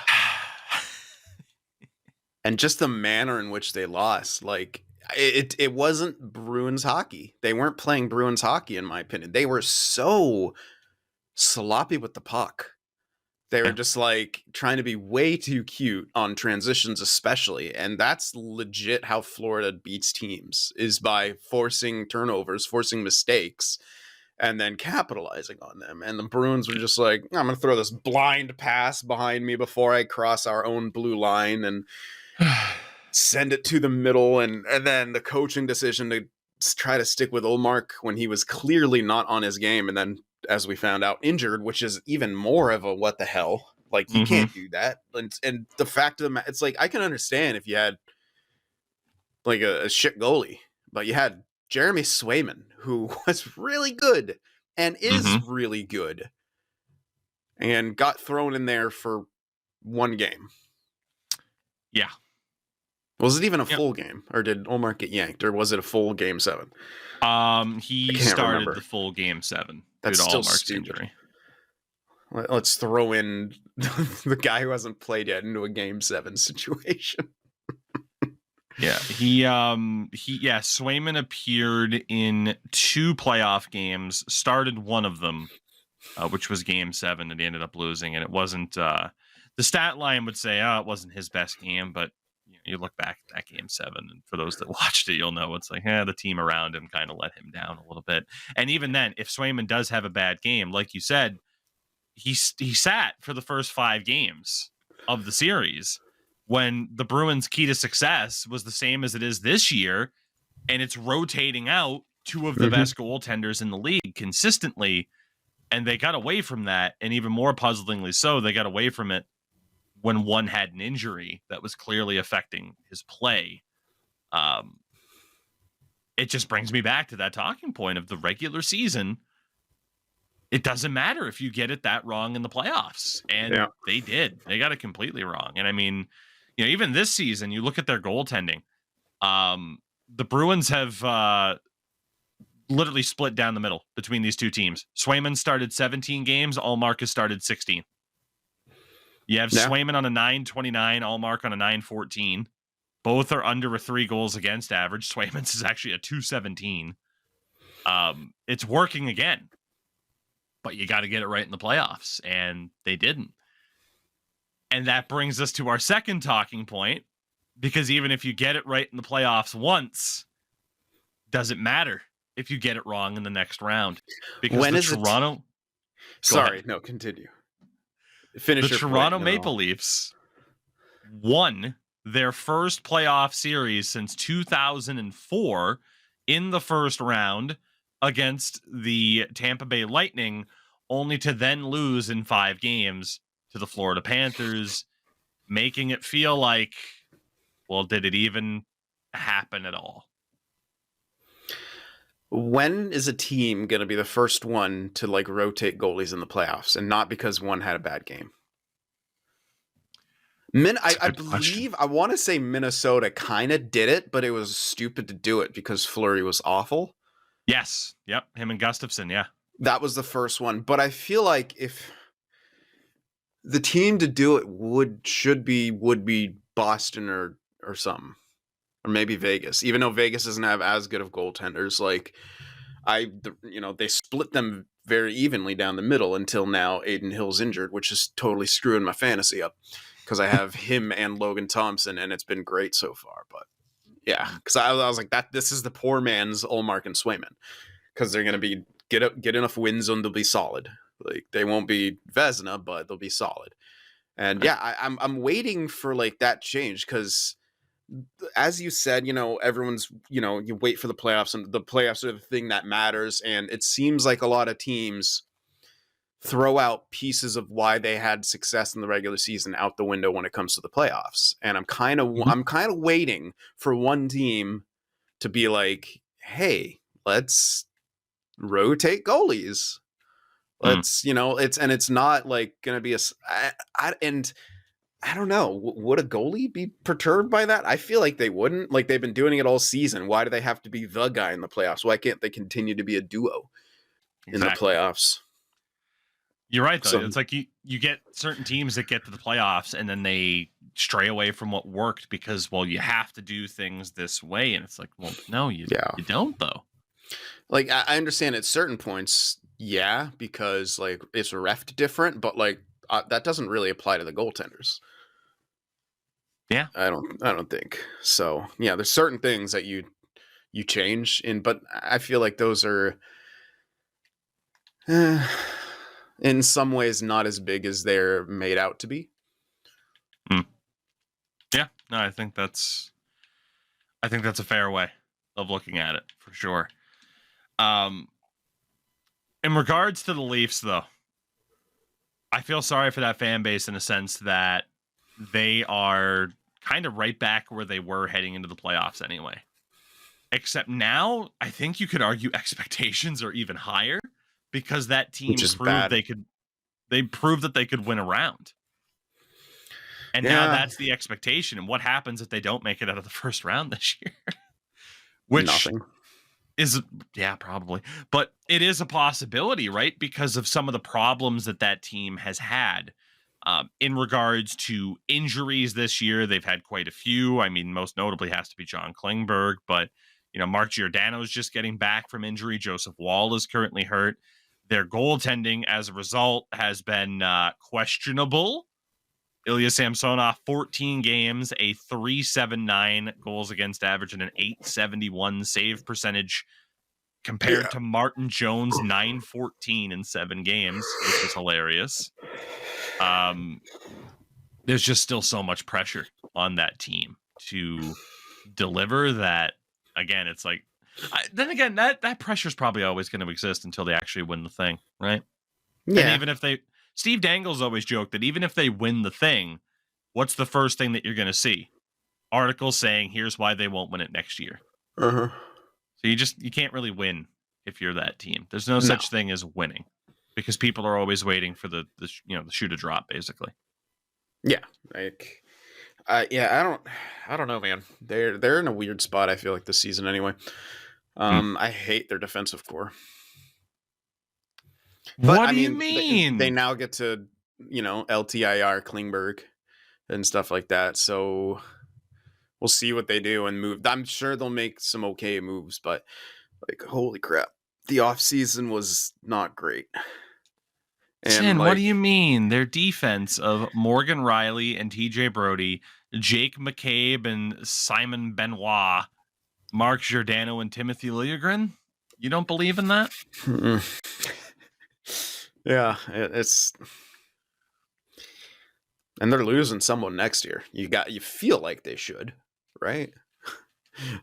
just the manner in which they lost, like, it wasn't Bruins hockey. They weren't playing Bruins hockey, in my opinion. They were so sloppy with the puck. They were just like trying to be way too cute on transitions, especially. And that's legit how Florida beats teams, is by forcing turnovers, forcing mistakes, and then capitalizing on them. And the Bruins were just like, I'm going to throw this blind pass behind me before I cross our own blue line and send it to the middle. And then the coaching decision to try to stick with Ullmark when he was clearly not on his game. And then, as we found out, injured, which is even more of a what the hell. Like, you can't do that. And the fact of the matter, it's like, I can understand if you had like a shit goalie, but you had Jeremy Swayman, who was really good and is really good, and got thrown in there for one game. Yeah. Was it even a full game, or did Ullmark get yanked, or was it a full game 7? He started the full game 7. That's still stupid. Injury. Let's throw in the guy who hasn't played yet into a game 7 situation. Yeah, Swayman appeared in 2 playoff games, started one of them, which was game 7, and he ended up losing. And it wasn't, the stat line would say, it wasn't his best game, but you look back at that game 7, and for those that watched it, you'll know it's like, the team around him kind of let him down a little bit. And even then, if Swayman does have a bad game, like you said, he sat for the first 5 games of the series. when the Bruins' key to success was the same as it is this year, and it's rotating out two of the best goaltenders in the league consistently, and they got away from that, and even more puzzlingly so, they got away from it when one had an injury that was clearly affecting his play. It just brings me back to that talking point of the regular season. It doesn't matter if you get it that wrong in the playoffs. And they did. They got it completely wrong. And I mean, even this season, you look at their goaltending. The Bruins have literally split down the middle between these two teams. Swayman started 17 games. Allmark has started 16. You have Swayman on a 9.29, Allmark on a 9.14. Both are under a 3 goals against average. Swayman's is actually a 2.17. It's working again. But you got to get it right in the playoffs, and they didn't. And that brings us to our second talking point, because even if you get it right in the playoffs once, doesn't matter if you get it wrong in the next round. Because when the is Toronto... Sorry, no, continue. Finish the your Toronto point, Maple Leafs won their first playoff series since 2004 in the first round against the Tampa Bay Lightning, only to then lose in 5 games to the Florida Panthers, making it feel like, well, did it even happen at all? When is a team going to be the first one to rotate goalies in the playoffs, and not because one had a bad game? I believe, I want to say Minnesota kind of did it, but it was stupid to do it because Fleury was awful. Yes. Yep. Him and Gustafsson. Yeah. That was the first one. But I feel like if the team to do it would be Boston or something, or maybe Vegas, even though Vegas doesn't have as good of goaltenders. They split them very evenly down the middle until now Aiden Hill's injured, which is totally screwing my fantasy up because I have him and Logan Thompson, and it's been great so far. But yeah, because I was like, this is the poor man's Ullmark and Swayman, because they're going to be get enough wins and they'll be solid. They won't be Vezina, but they'll be solid. And yeah, I'm waiting for that change, because as you said, everyone's, you wait for the playoffs, and the playoffs are the thing that matters. And it seems like a lot of teams throw out pieces of why they had success in the regular season out the window when it comes to the playoffs. And I'm kind of waiting for one team to be like, hey, let's rotate goalies. Let's, it's not going to be I don't know. Would a goalie be perturbed by that? I feel like they wouldn't. They've been doing it all season. Why do they have to be the guy in the playoffs? Why can't they continue to be a duo in the playoffs? You're right, though. It's like you get certain teams that get to the playoffs and then they stray away from what worked because, well, you have to do things this way. And it's like, well, no, you don't, though. I understand at certain points, yeah, because it's reffed different, but that doesn't really apply to the goaltenders. Yeah, I don't think so. Yeah, there's certain things that you change in, but I feel like those are in some ways not as big as they're made out to be. Yeah, no, I think that's a fair way of looking at it for sure. In regards to the Leafs, though, I feel sorry for that fan base in a sense that they are kind of right back where they were heading into the playoffs anyway. Except now, I think you could argue expectations are even higher because that team proved that they could win a round. And now that's the expectation. And what happens if they don't make it out of the first round this year? Which nothing. Probably. But it is a possibility, right? Because of some of the problems that team has had in regards to injuries this year. They've had quite a few. I mean, most notably has to be John Klingberg, but Mark Giordano is just getting back from injury. Joseph Wall is currently hurt. Their goaltending, as a result, has been questionable. Ilya Samsonov, 14 games, a 3.79 goals against average and an 8.71 save percentage compared to Martin Jones, 9.14 in 7 games, which is hilarious. there's just still so much pressure on that team to deliver that. Again, it's like, then again, that pressure is probably always going to exist until they actually win the thing, right? And Yeah. even if Steve Dangle's always joked that even if they win the thing, what's the first thing that you're going to see? Articles saying, here's why they won't win it next year. Uh-huh. So you can't really win if you're that team. There's no No. such thing as winning, because people are always waiting for the shoe to drop, basically. Yeah. Like, yeah, I don't know, man. They're in a weird spot, I feel like, this season anyway. I hate their defensive core. But, What do you mean? They now get to, LTIR Klingberg and stuff like that. So we'll see what they do and move. I'm sure they'll make some okay moves, but like, holy crap, the offseason was not great. And what do you mean? Their defense of Morgan Riley and TJ Brody, Jake McCabe and Simon Benoit, Mark Giordano and Timothy Liljegren? You don't believe in that? Yeah, it's, and they're losing someone next year. You feel like they should, right?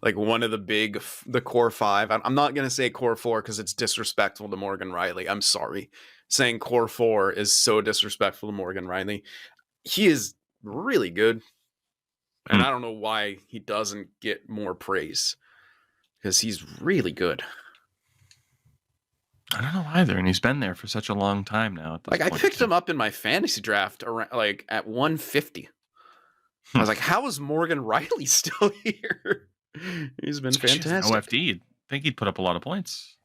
Like one of the core five. I'm not gonna say core four because it's disrespectful to Morgan Riley. I'm sorry. Saying core four is so disrespectful to Morgan Riley. He is really good, and I don't know why he doesn't get more praise, because he's really good. I don't know either, and he's been there for such a long time now. Like, I picked him up in my fantasy draft around, like, at 150. I was like, how is Morgan Riley still here? He's been fantastic. OFD, I think he'd put up a lot of points.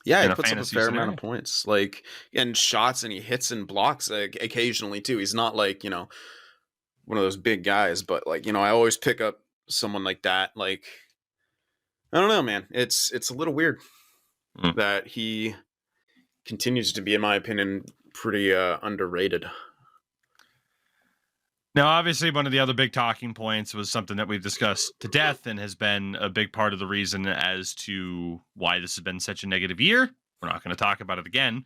Yeah, he puts up a fair amount of points, like, and shots, and he hits and blocks occasionally too. He's not like, one of those big guys, but like, I always pick up someone like that. Like, I don't know, man. It's a little weird that he continues to be, in my opinion, pretty underrated. Now, obviously, one of the other big talking points was something that we've discussed to death and has been a big part of the reason as to why this has been such a negative year. We're not going to talk about it again.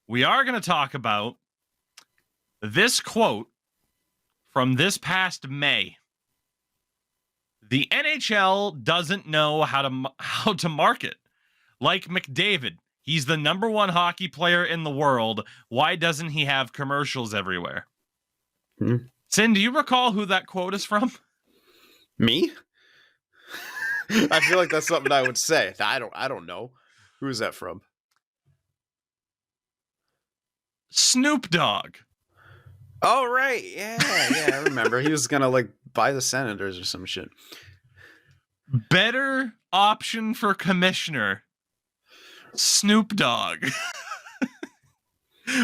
We are going to talk about this quote from this past May. The NHL doesn't know how to market. Like McDavid, he's the number one hockey player in the world. Why doesn't he have commercials everywhere? Sin, do you recall who that quote is from? Me? I feel like that's something I would say. I don't know. Who is that from? Snoop Dogg. Oh, right. Yeah, I remember. He was gonna like buy the Senators or some shit. Better option for commissioner, Snoop Dogg.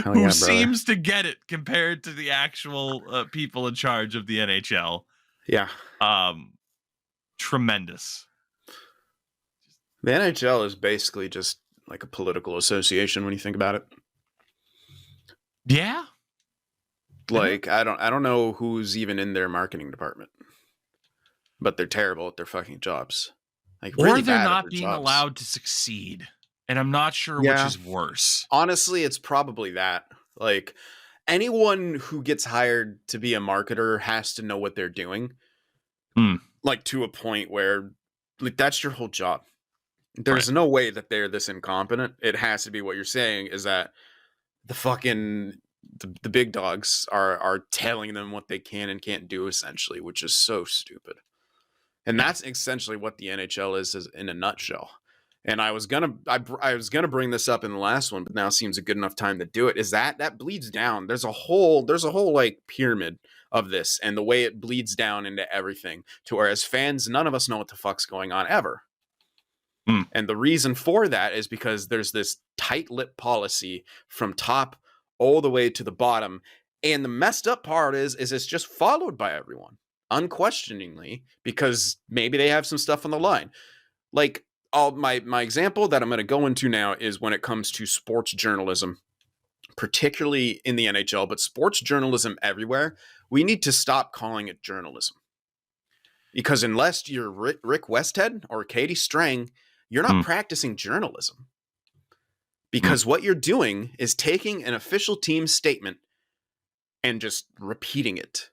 Who seems to get it compared to the actual people in charge of the NHL. Yeah. Tremendous. The NHL is basically just like a political association when you think about it. Yeah. Like, I don't know who's even in their marketing department, but they're terrible at their fucking jobs. Like, or really they're bad not at their being jobs. allowed to succeed. And I'm not sure which is worse. Honestly, it's probably that. Like, anyone who gets hired to be a marketer has to know what they're doing. Like, to a point where, like, that's your whole job. There's no way that they're this incompetent. It has to be what you're saying is that the fucking the big dogs are telling them what they can and can't do, essentially, which is so stupid. And that's essentially what the NHL is in a nutshell. And I was gonna bring this up in the last one, but now seems a good enough time to do it. Is that bleeds down? There's a whole like pyramid of this, and the way it bleeds down into everything, to where as fans, none of us know what the fuck's going on ever. And the reason for that is because there's this tight-lipped policy from top all the way to the bottom, and the messed up part is it's just followed by everyone unquestioningly, because maybe they have some stuff on the line. Like, my example that I'm going to go into now is when it comes to sports journalism, particularly in the NHL, but sports journalism everywhere. We need to stop calling it journalism, because unless you're Rick Westhead or Katie Strang, you're not practicing journalism, because what you're doing is taking an official team statement and just repeating it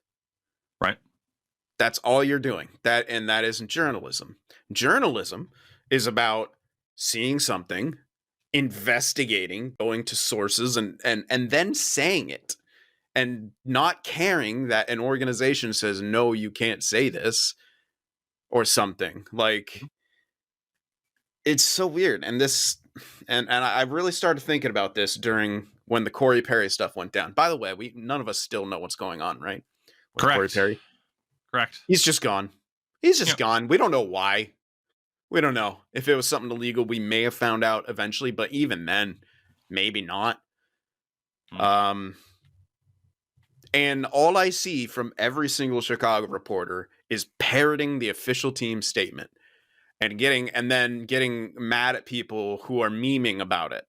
That's all you're doing. That isn't journalism. Journalism is about seeing something, investigating, going to sources, and then saying it, and not caring that an organization says no, you can't say this or something. Like, it's so weird. And this, and I really started thinking about this during when the Corey Perry stuff went down. By the way, none of us still know what's going on, right? With Correct. Corey Perry. Correct. He's just gone. He's just gone. We don't know why. We don't know. If it was something illegal, we may have found out eventually, but even then, maybe not. And all I see from every single Chicago reporter is parroting the official team statement and then getting mad at people who are memeing about it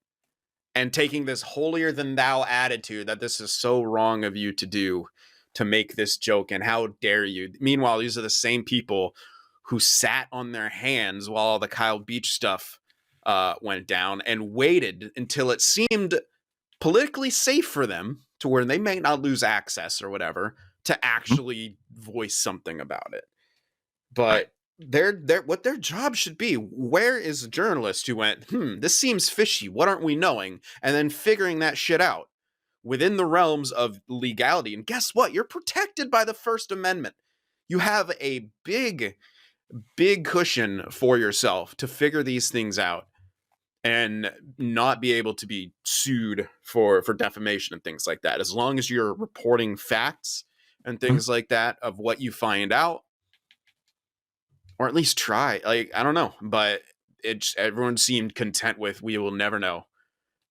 and taking this holier than thou attitude that this is so wrong of you to do, to make this joke, and how dare you. Meanwhile, these are the same people who sat on their hands while all the Kyle Beach stuff went down and waited until it seemed politically safe for them to where they may not lose access or whatever to actually voice something about it. But they're what their job should be. Where is a journalist who went, this seems fishy, what aren't we knowing? And then figuring that shit out within the realms of legality. And guess what? You're protected by the First Amendment. You have a big cushion for yourself to figure these things out and not be able to be sued for defamation and things like that. As long as you're reporting facts and things like that of what you find out, or at least try. Like, I don't know, but everyone seemed content with, we will never know.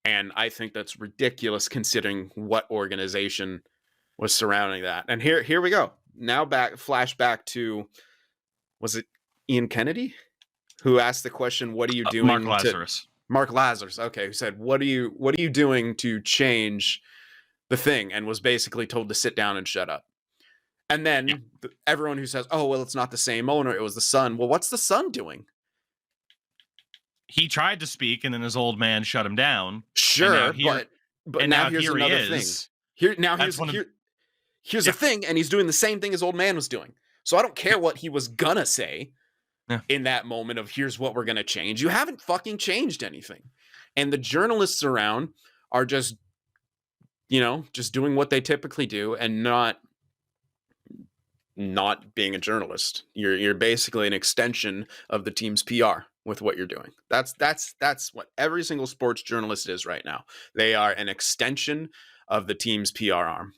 And I think that's ridiculous considering what organization was surrounding that. And here we go. Now flashback to, was it Ian Kennedy who asked the question, what are you doing? Mark Lazarus. Okay. Who said, what are you doing to change the thing? And was basically told to sit down and shut up. And then everyone who says, oh, well, it's not the same owner, it was the son. Well, what's the son doing? He tried to speak, and then his old man shut him down. Sure, but now here's another thing. Here's the thing, and he's doing the same thing his old man was doing. So I don't care what he was gonna say in that moment of, here's what we're gonna change. You haven't fucking changed anything. And the journalists around are just doing what they typically do and not being a journalist. You're basically an extension of the team's PR with what you're doing. That's what every single sports journalist is right now. They are an extension of the team's PR arm.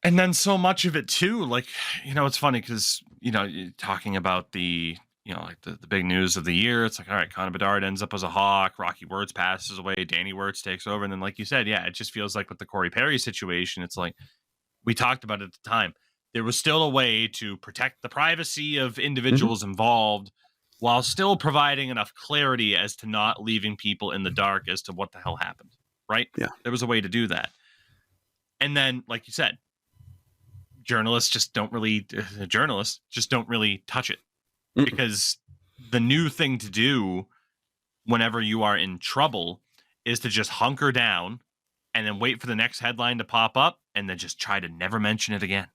And then so much of it too, like, it's funny because, talking about the, like the big news of the year, it's like, all right, Connor Bedard ends up as a Hawk, Rocky Wirtz passes away, Danny Wirtz takes over. And then, like you said, it just feels like with the Corey Perry situation, it's like, we talked about it at the time, there was still a way to protect the privacy of individuals involved while still providing enough clarity as to not leaving people in the dark as to what the hell happened, right? Yeah. There was a way to do that. And then, like you said, journalists just don't really touch it because the new thing to do whenever you are in trouble is to just hunker down and then wait for the next headline to pop up and then just try to never mention it again.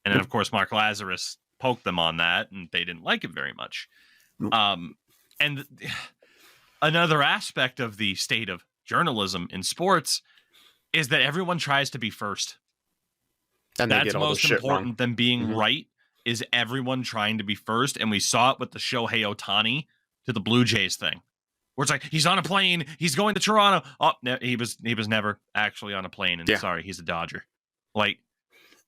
And then, of course, Mark Lazarus poked them on that, and they didn't like it very much. And another aspect of the state of journalism in sports is that everyone tries to be first. And that's most important than being right, is everyone trying to be first. And we saw it with the Shohei Ohtani to the Blue Jays thing, where it's like, he's on a plane, he's going to Toronto. Oh, no, he was never actually on a plane. And sorry, he's a Dodger. Like,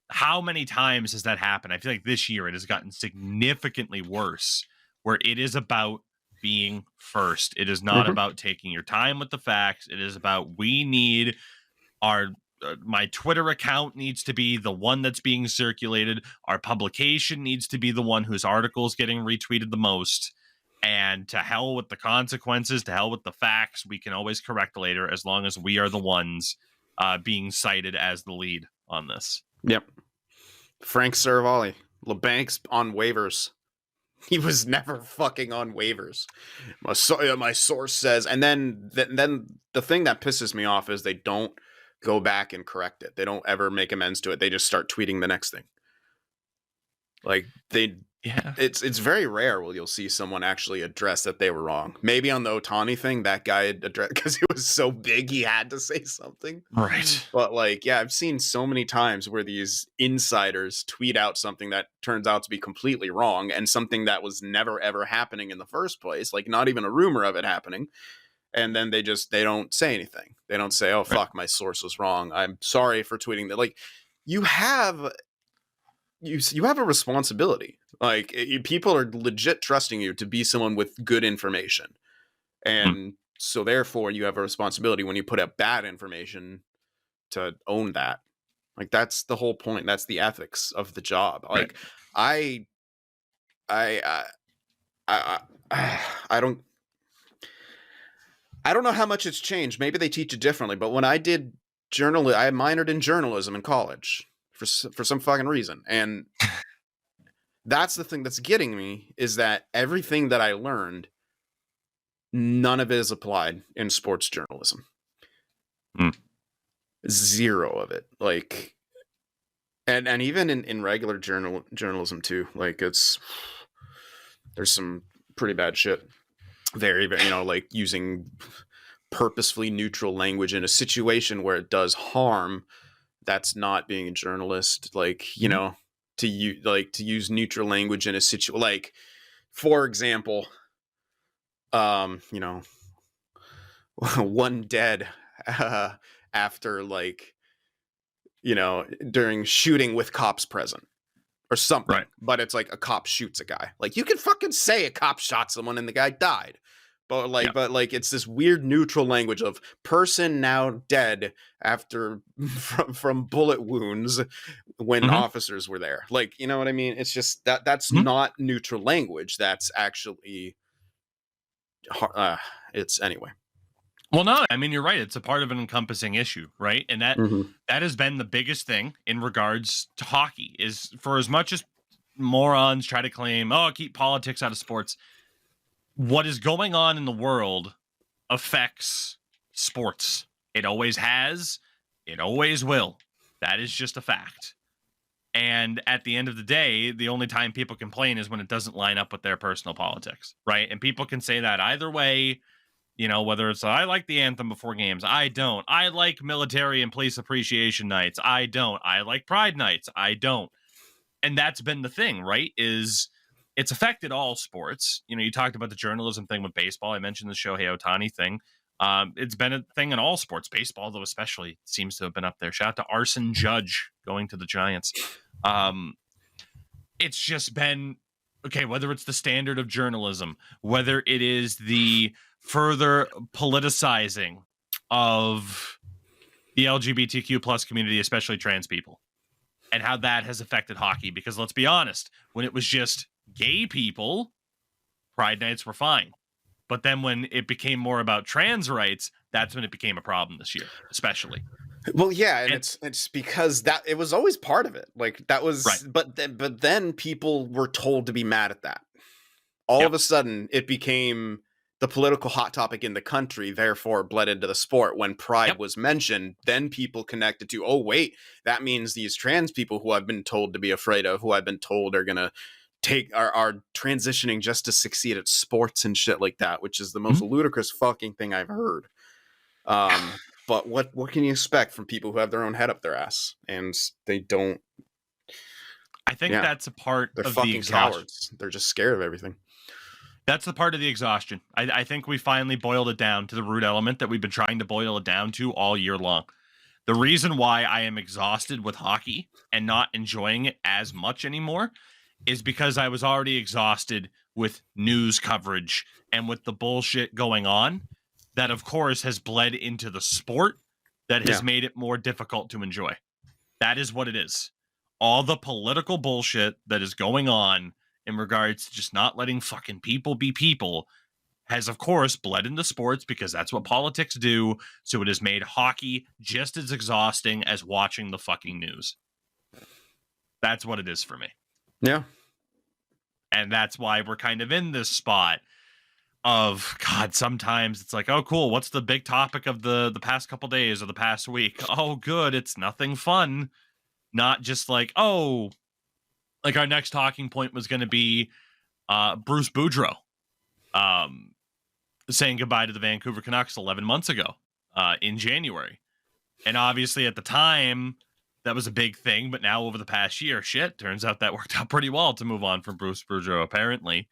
how many times has that happened? I feel like this year it has gotten significantly worse, where it is about being first. It is not about taking your time with the facts. It is about, we need my Twitter account needs to be the one that's being circulated. Our publication needs to be the one whose article is getting retweeted the most. And to hell with the consequences, to hell with the facts. We can always correct later as long as we are the ones being cited as the lead on this. Yep. Frank Saravalli, LeBank's on waivers. He was never fucking on waivers. My source says, and then the thing that pisses me off is they don't go back and correct it. They don't ever make amends to it. They just start tweeting the next thing. Like Yeah. it's very rare you'll see someone actually address that they were wrong. Maybe on the Otani thing, that guy had addressed because he was so big he had to say something. Right. But like, yeah, I've seen so many times where these insiders tweet out something that turns out to be completely wrong and something that was never ever happening in the first place, like not even a rumor of it happening. And then they don't say anything. They don't say, "Oh fuck, my source was wrong. I'm sorry for tweeting that." Like, you have a responsibility. Like, people are legit trusting you to be someone with good information, and so therefore you have a responsibility when you put out bad information to own that. Like, that's the whole point. That's the ethics of the job. Like, I I don't know how much it's changed. Maybe they teach it differently, but when I did I minored in journalism in college for some fucking reason, and that's the thing that's getting me, is that everything that I learned, none of it is applied in sports journalism. Zero of it. Like, and even in regular journalism too. Like, there's some pretty bad shit. Very, very, like using purposefully neutral language in a situation where it does harm. That's not being a journalist. Like, to use neutral language in a situation, like, for example, one dead after, like, during shooting with cops present or something. Right. But it's like a cop shoots a guy. Like, you can fucking say a cop shot someone and the guy died. But it's this weird neutral language of person now dead after from bullet wounds when officers were there. Like, you know what I mean? It's just that's not neutral language. That's actually it's anyway. Well, no, I mean, you're right. It's a part of an encompassing issue, right? And that has been the biggest thing in regards to hockey, is for as much as morons try to claim, keep politics out of sports, what is going on in the world affects sports. It always has. It always will. That is just a fact. And at the end of the day, the only time people complain is when it doesn't line up with their personal politics, right? And people can say that either way, whether it's, I like the anthem before games. I don't. I like military and police appreciation nights. I don't. I like pride nights. I don't. And that's been the thing, right? Is it's affected all sports. You talked about the journalism thing with baseball. I mentioned the Shohei Ohtani thing. It's been a thing in all sports. Baseball, though, especially, seems to have been up there. Shout out to Arson Judge going to the Giants. It's just been, okay, whether it's the standard of journalism, whether it is the further politicizing of the LGBTQ plus community, especially trans people, and how that has affected hockey. Because let's be honest, when it was just gay people, pride nights were fine. But then when it became more about trans rights, that's when it became a problem this year, especially. Well, yeah, and it's because that it was always part of it. Like, that was right. But then people were told to be mad at that. All of a sudden it became the political hot topic in the country, therefore bled into the sport. When pride was mentioned, then people connected to, oh wait, that means these trans people who I've been told to be afraid of, who I've been told are gonna are transitioning just to succeed at sports and shit like that, which is the most ludicrous fucking thing I've heard. But what can you expect from people who have their own head up their ass and they don't? I think that's a part They're of fucking the exhaustion. Cowards. They're just scared of everything. That's the part of the exhaustion. I think we finally boiled it down to the root element that we've been trying to boil it down to all year long. The reason why I am exhausted with hockey and not enjoying it as much anymore is because I was already exhausted with news coverage and with the bullshit going on that, of course, has bled into the sport, that has made it more difficult to enjoy. That is what it is. All the political bullshit that is going on in regards to just not letting fucking people be people has, of course, bled into sports, because that's what politics do. So it has made hockey just as exhausting as watching the fucking news. That's what it is for me. Yeah. And that's why we're kind of in this spot of, God, sometimes it's like, oh, cool, what's the big topic of the past couple days or the past week? Oh, good, it's nothing fun. Not just like, oh, like our next talking point was going to be Bruce Boudreau saying goodbye to the Vancouver Canucks 11 months ago in January. And obviously at the time, that was a big thing. But now over the past year, turns out that worked out pretty well to move on from Bruce Boudreau, apparently.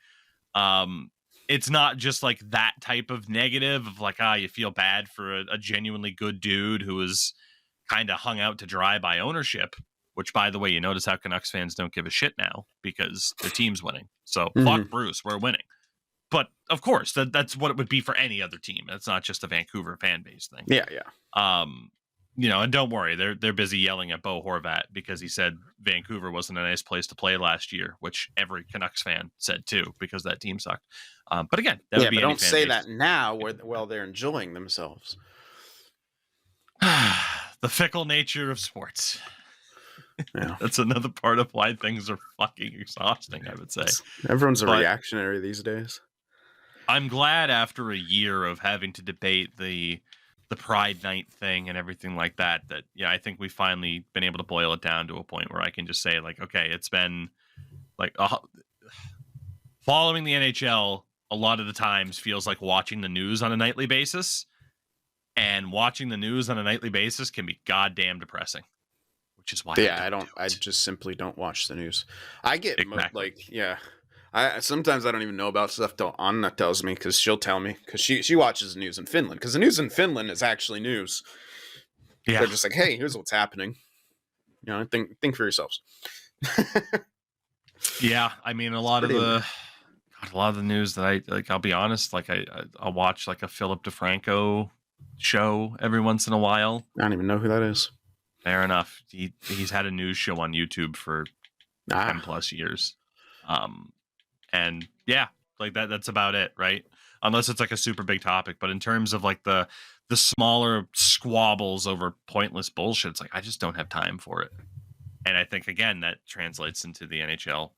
It's not just like that type of negative of like, you feel bad for a genuinely good dude who was kind of hung out to dry by ownership, which, by the way, you notice how Canucks fans don't give a shit now because their team's winning. So fuck Bruce, we're winning. But of course, that's what it would be for any other team. That's not just a Vancouver fan base thing. Yeah. And don't worry, they're busy yelling at Bo Horvat because he said Vancouver wasn't a nice place to play last year, which every Canucks fan said too, because that team sucked. But again, that would be don't say base. that now while they're enjoying themselves. The fickle nature of sports. Yeah. That's another part of why things are fucking exhausting, I would say. Everyone's a reactionary these days. I'm glad after a year of having to debate the Pride Night thing and everything like that, I think we've finally been able to boil it down to a point where I can just say, like, okay, it's been like following the NHL a lot of the times feels like watching the news on a nightly basis, and watching the news on a nightly basis can be goddamn depressing, which is why I just simply don't watch the news. I get exactly. I sometimes I don't even know about stuff till Anna tells me, because she'll tell me, because she watches the news in Finland, because the news in Finland is actually news. Yeah, they're just like, hey, here's what's happening. Think for yourselves. Yeah, I mean, a lot of the news that I like. I'll be honest, like I'll watch like a Philip DeFranco show every once in a while. I don't even know who that is. Fair enough. He's had a news show on YouTube for 10 plus years. And yeah, like that's about it, right? Unless it's like a super big topic. But in terms of like the smaller squabbles over pointless bullshit, it's like I just don't have time for it. And I think again that translates into the NHL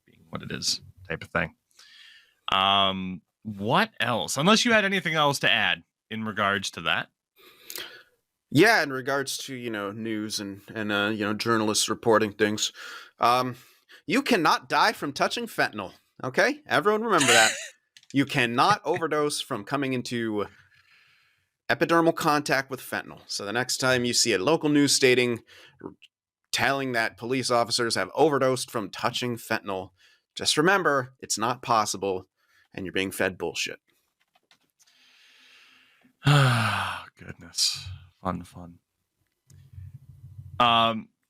being what it is, type of thing. What else? Unless you had anything else to add in regards to that. Yeah, in regards to news and journalists reporting things. You cannot die from touching fentanyl, okay? Everyone remember that. You cannot overdose from coming into epidermal contact with fentanyl. So the next time you see a local news telling that police officers have overdosed from touching fentanyl, just remember, it's not possible, and you're being fed bullshit. Ah, goodness. Fun.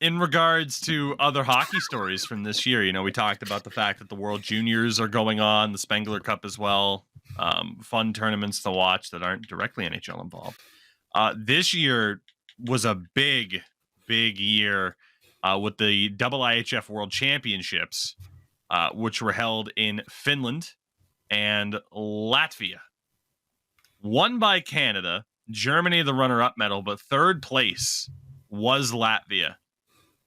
In regards to other hockey stories from this year, we talked about the fact that the World Juniors are going on, the Spengler Cup as well. Fun tournaments to watch that aren't directly NHL involved. This year was a big year with the IIHF World Championships, which were held in Finland and Latvia. Won by Canada, Germany the runner-up medal, but third place was Latvia.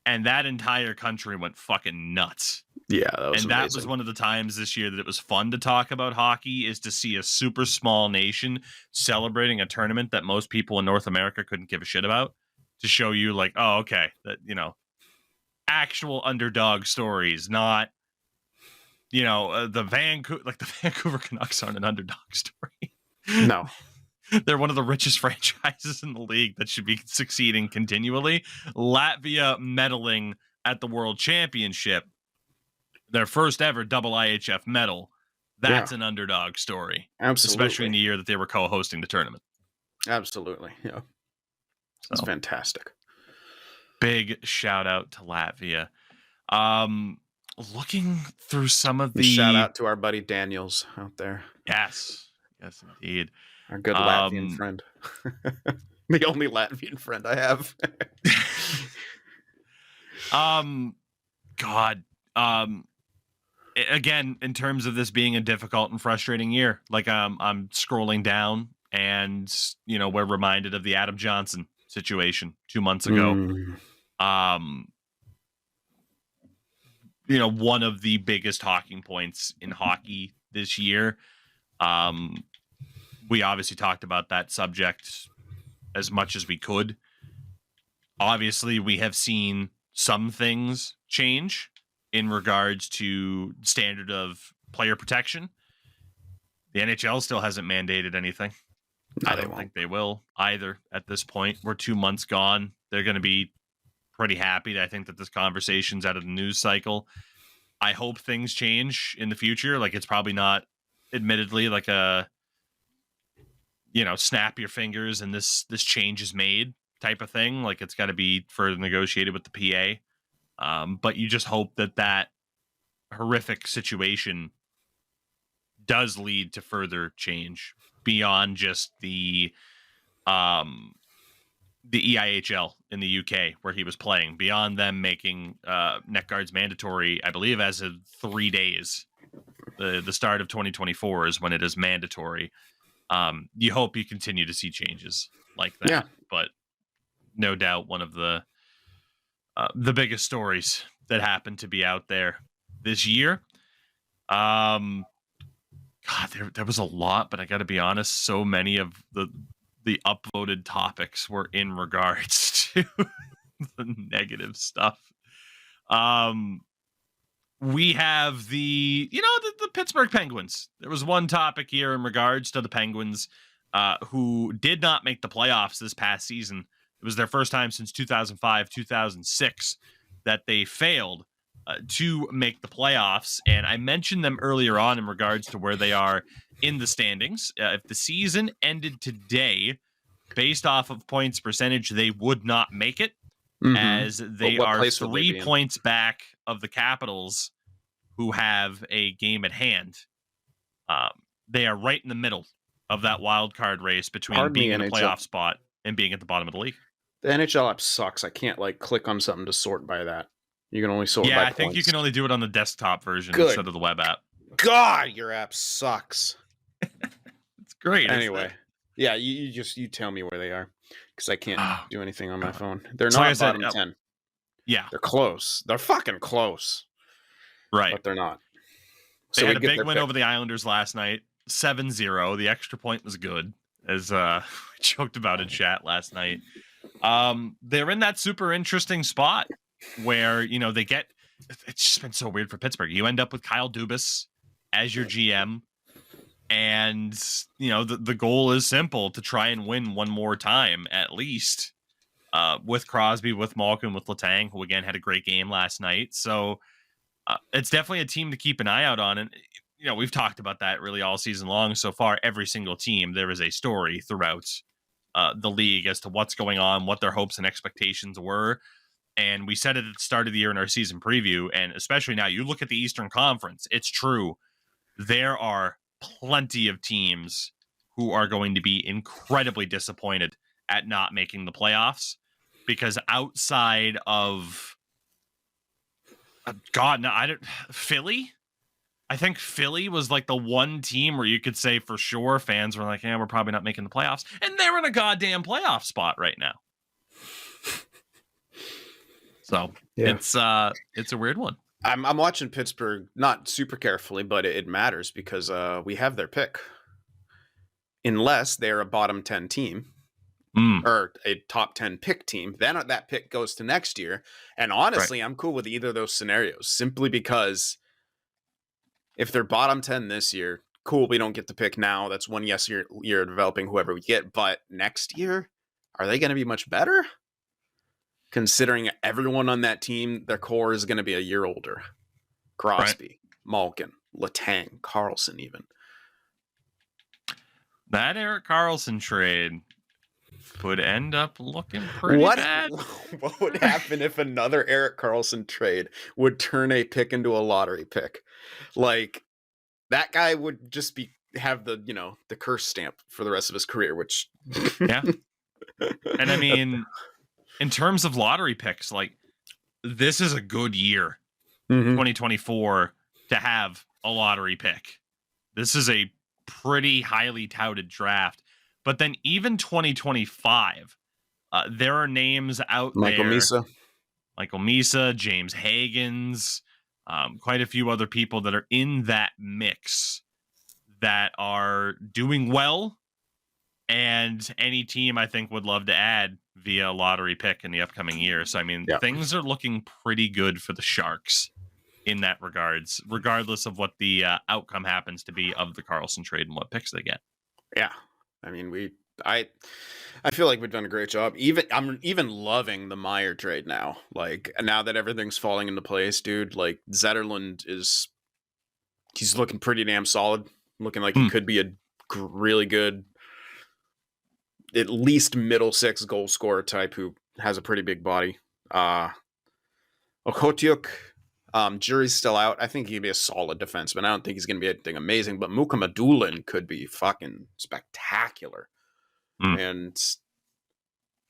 And that entire country went fucking nuts. Yeah, that was amazing. That was one of the times this year that it was fun to talk about hockey, is to see a super small nation celebrating a tournament that most people in North America couldn't give a shit about, to show you like, oh, okay, that, actual underdog stories, not, the Vancouver Canucks aren't an underdog story. No. They're one of the richest franchises in the league that should be succeeding continually. Latvia medaling at the World Championship, their first ever IIHF medal. That's an underdog story. Absolutely. Especially in the year that they were co-hosting the tournament. Absolutely. Yeah. That's fantastic. Big shout out to Latvia. Looking through some of the... Shout out to our buddy Daniels out there. Yes, indeed. Our good Latvian friend. The only Latvian friend I have. Again, in terms of this being a difficult and frustrating year, like I'm scrolling down and we're reminded of the Adam Johnson situation 2 months ago. One of the biggest talking points in hockey this year. We obviously talked about that subject as much as we could. Obviously, we have seen some things change in regards to standard of player protection. The NHL still hasn't mandated anything. No, I they don't won't. think they will either at this point. We're 2 months gone. They're going to be pretty happy. I think that this conversation's out of the news cycle. I hope things change in the future. Like, it's probably not, admittedly, like a, snap your fingers and this change is made type of thing. Like, it's got to be further negotiated with the PA. But you just hope that horrific situation does lead to further change beyond just the EIHL in the UK where he was playing, beyond them making neck guards mandatory, I believe, as of 3 days. The start of 2024 is when it is mandatory. You hope you continue to see changes like that. Yeah. But no doubt one of the biggest stories that happened to be out there this year. God, there was a lot, but I got to be honest, so many of the upvoted topics were in regards to the negative stuff. We have the Pittsburgh Penguins. There was one topic here in regards to the Penguins, who did not make the playoffs this past season. It was their first time since 2005, 2006 that they failed to make the playoffs. And I mentioned them earlier on in regards to where they are in the standings. If the season ended today, based off of points percentage, they would not make it, as they are 3 points back of the Capitals, who have a game at hand. They are right in the middle of that wild card race between being in a playoff spot and being at the bottom of the league. The NHL app sucks. I can't click on something to sort by that. You can only sort by I points. think you can only do it on the desktop version instead of the web app. God, your app sucks. It's great. Anyway, yeah, you tell me where they are, because I can't do anything on my phone. They're So not bottom 10. Yeah, They're close. They're fucking close. Right. But they're not. They had a big win over the Islanders last night, 7-0. The extra point was good, as we joked about in chat last night. They're in that super interesting spot where, they get, it's just been so weird for Pittsburgh. You end up with Kyle Dubas as your GM, and, the goal is simple: to try and win one more time, at least, with Crosby, with Malkin, with Letang, who again had a great game last night. So it's definitely a team to keep an eye out on. And, we've talked about that really all season long. So far, every single team, there is a story throughout the league as to what's going on, what their hopes and expectations were. And we said it at the start of the year in our season preview, and especially now, you look at the Eastern Conference, it's true. There are plenty of teams who are going to be incredibly disappointed at not making the playoffs, because outside of Philly, I think Philly was like the one team where you could say for sure fans were like, yeah, we're probably not making the playoffs. And they're in a goddamn playoff spot right now. So it's a weird one. I'm watching Pittsburgh not super carefully, but it matters because we have their pick. Unless they're a bottom 10 team or a top 10 pick team, then that pick goes to next year. And honestly, I'm cool with either of those scenarios, simply because if they're bottom 10 this year, cool, we don't get the pick now. That's one year developing whoever we get. But next year, are they going to be much better? Considering everyone on that team, their core is going to be a year older. Crosby, Malkin, Letang, Carlson even. That Erik Karlsson trade could end up looking pretty bad. What would happen if another Erik Karlsson trade would turn a pick into a lottery pick? Like, that guy would just have the curse stamp for the rest of his career, which yeah. And I mean, in terms of lottery picks, like, this is a good year, 2024, to have a lottery pick. This is a pretty highly touted draft. But then even 2025, there are names out there. Michael Misa, James Hagans, quite a few other people that are in that mix that are doing well. And any team, I think, would love to add via lottery pick in the upcoming year. So, I mean, things are looking pretty good for the Sharks. in that regards, regardless of what the outcome happens to be of the Karlsson trade and what picks they get. Yeah, I mean, I feel like we've done a great job. I'm even loving the Meyer trade now. Like, now that everything's falling into place, dude. Like, Zetterlund he's looking pretty damn solid. Looking like he could be a really good, at least middle six goal scorer type who has a pretty big body. Okotiuk, jury's still out. I think he'd be a solid defenseman. I don't think he's going to be anything amazing, but Mukamadulin could be fucking spectacular. And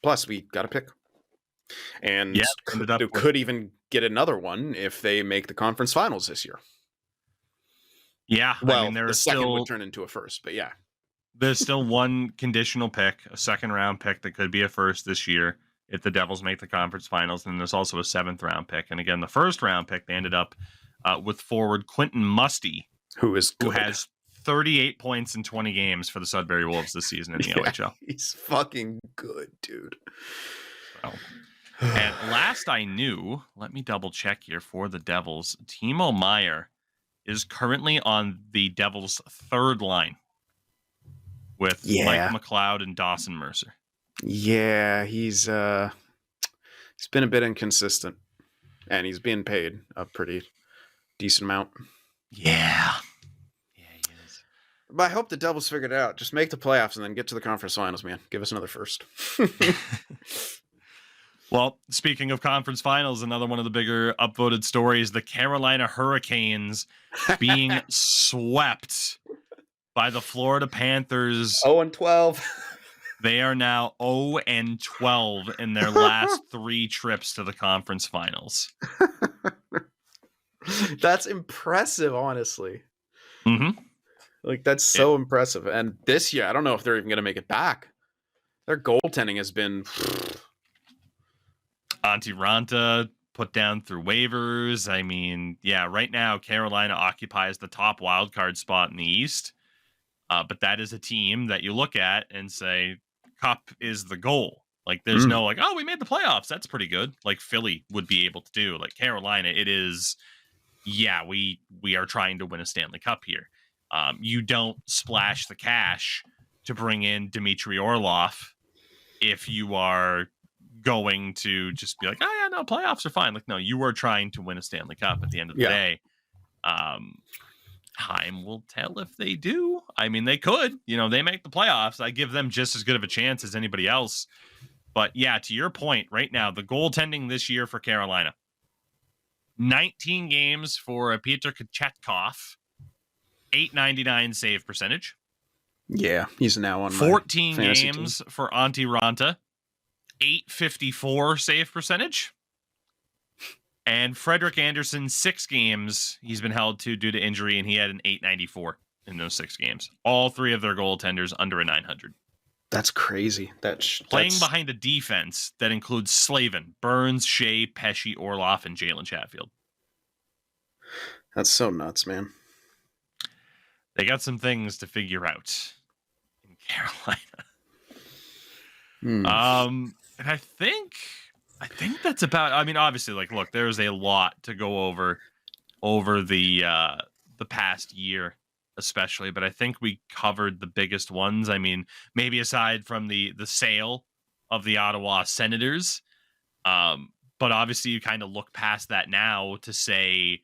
plus, we got a pick. And could even get another one if they make the conference finals this year. Yeah, well, I mean, the second would turn into a first, but yeah. There's still one conditional pick, a second-round pick that could be a first this year if the Devils make the conference finals. And there's also a seventh-round pick. And again, the first-round pick, they ended up with forward Quentin Musty, who has 38 points in 20 games for the Sudbury Wolves this season in the OHL. He's fucking good, dude. So, and last I knew, let me double-check here for the Devils, Timo Meier is currently on the Devils' third line with Mike McLeod and Dawson Mercer. Yeah, he's been a bit inconsistent, and he's being paid a pretty decent amount. Yeah, he is. But I hope the Devils figure it out. Just make the playoffs and then get to the conference finals, man. Give us another first. Well, speaking of conference finals, another one of the bigger upvoted stories, the Carolina Hurricanes being swept by the Florida Panthers. 0-12. They are now 0-12 in their last 3 trips to the conference finals. That's impressive, honestly. Mm-hmm. Like, that's so impressive. And this year, I don't know if they're even going to make it back. Their goaltending has been... Antti Ranta put down through waivers. I mean, yeah, right now Carolina occupies the top wildcard spot in the East. But that is a team that you look at and say, Cup is the goal. Like, there's no like, oh, we made the playoffs. That's pretty good. Like Philly would be able to do. Like Carolina, it is, yeah, we are trying to win a Stanley Cup here. You don't splash the cash to bring in Dmitry Orlov if you are going to just be like, oh yeah, no, playoffs are fine. Like, no, you are trying to win a Stanley Cup at the end of the day. Time will tell if they do. I mean, they could, they make the playoffs. I give them just as good of a chance as anybody else. But yeah, to your point right now, the goaltending this year for Carolina, 19 games for Peter Kochetkov, .899 save percentage. Yeah, he's now on 14 games for Antti Ranta, .854 save percentage. And Frederick Anderson, 6 games he's been held to due to injury, and he had an .894 in those 6 games. All 3 of their goaltenders under a .900. That's crazy. Playing behind a defense that includes Slavin, Burns, Shea, Pesce, Orloff, and Jalen Chatfield. That's so nuts, man. They got some things to figure out in Carolina. And I think that's about. I mean, obviously, like, look, there's a lot to go over the past year, especially. But I think we covered the biggest ones. I mean, maybe aside from the sale of the Ottawa Senators, but obviously you kind of look past that now to say,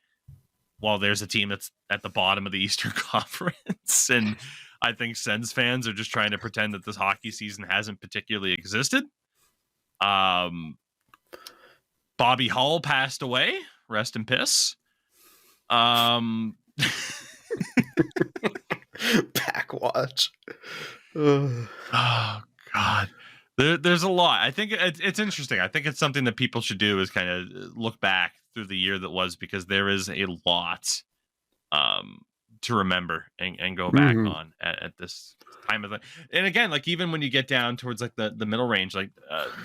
well, there's a team that's at the bottom of the Eastern Conference, and I think Sens fans are just trying to pretend that this hockey season hasn't particularly existed. Bobby Hull passed away. Rest in piss. Backwatch. Oh God. There's a lot. I think it's interesting. I think it's something that people should do is kind of look back through the year that was, because there is a lot to remember and go back on at this time of the. And again, like, even when you get down towards like the middle range, like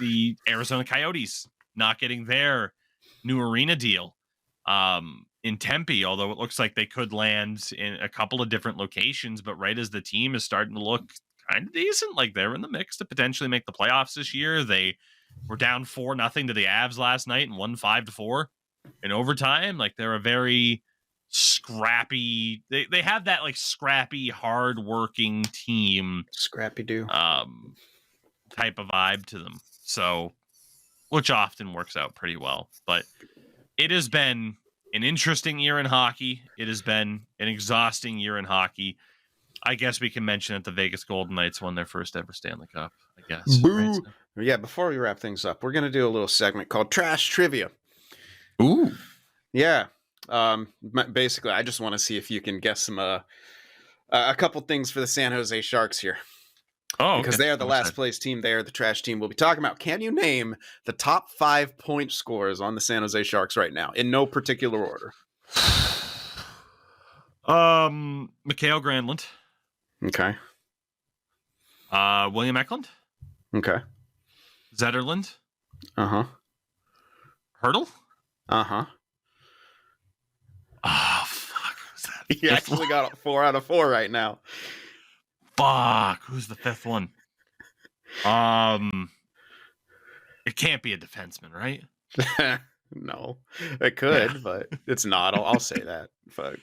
the Arizona Coyotes not getting their new arena deal in Tempe, although it looks like they could land in a couple of different locations, but right as the team is starting to look kind of decent, like they're in the mix to potentially make the playoffs this year. They were down 4-0 to the Avs last night and won 5-4. in overtime. Like they're a very scrappy. They have that like scrappy, hard-working team Scrappy Doo. type of vibe to them. So, which often works out pretty well. But it has been an interesting year in hockey. It has been an exhausting year in hockey. I guess we can mention that the Vegas Golden Knights won their first ever Stanley Cup. I guess. Boo. Right? So, Yeah, before we wrap things up, we're gonna do a little segment called Trash Trivia. ooh. Yeah. Basically, I just want to see if you can guess some a couple things for the San Jose Sharks here. Oh, Because okay. they are the last place team. They are the trash team we'll be talking about. Can you name the top 5 point scorers on the San Jose Sharks right now in no particular order? Mikhail Granlund. Okay. William Eklund. Okay. Zetterlund. Uh-huh. Hurdle. Uh-huh. Oh, fuck. Who's that? You actually got 4 out of 4 right now. Fuck. Who's the fifth one? It can't be a defenseman, right? No. It could, but it's not. I'll say that. Fuck.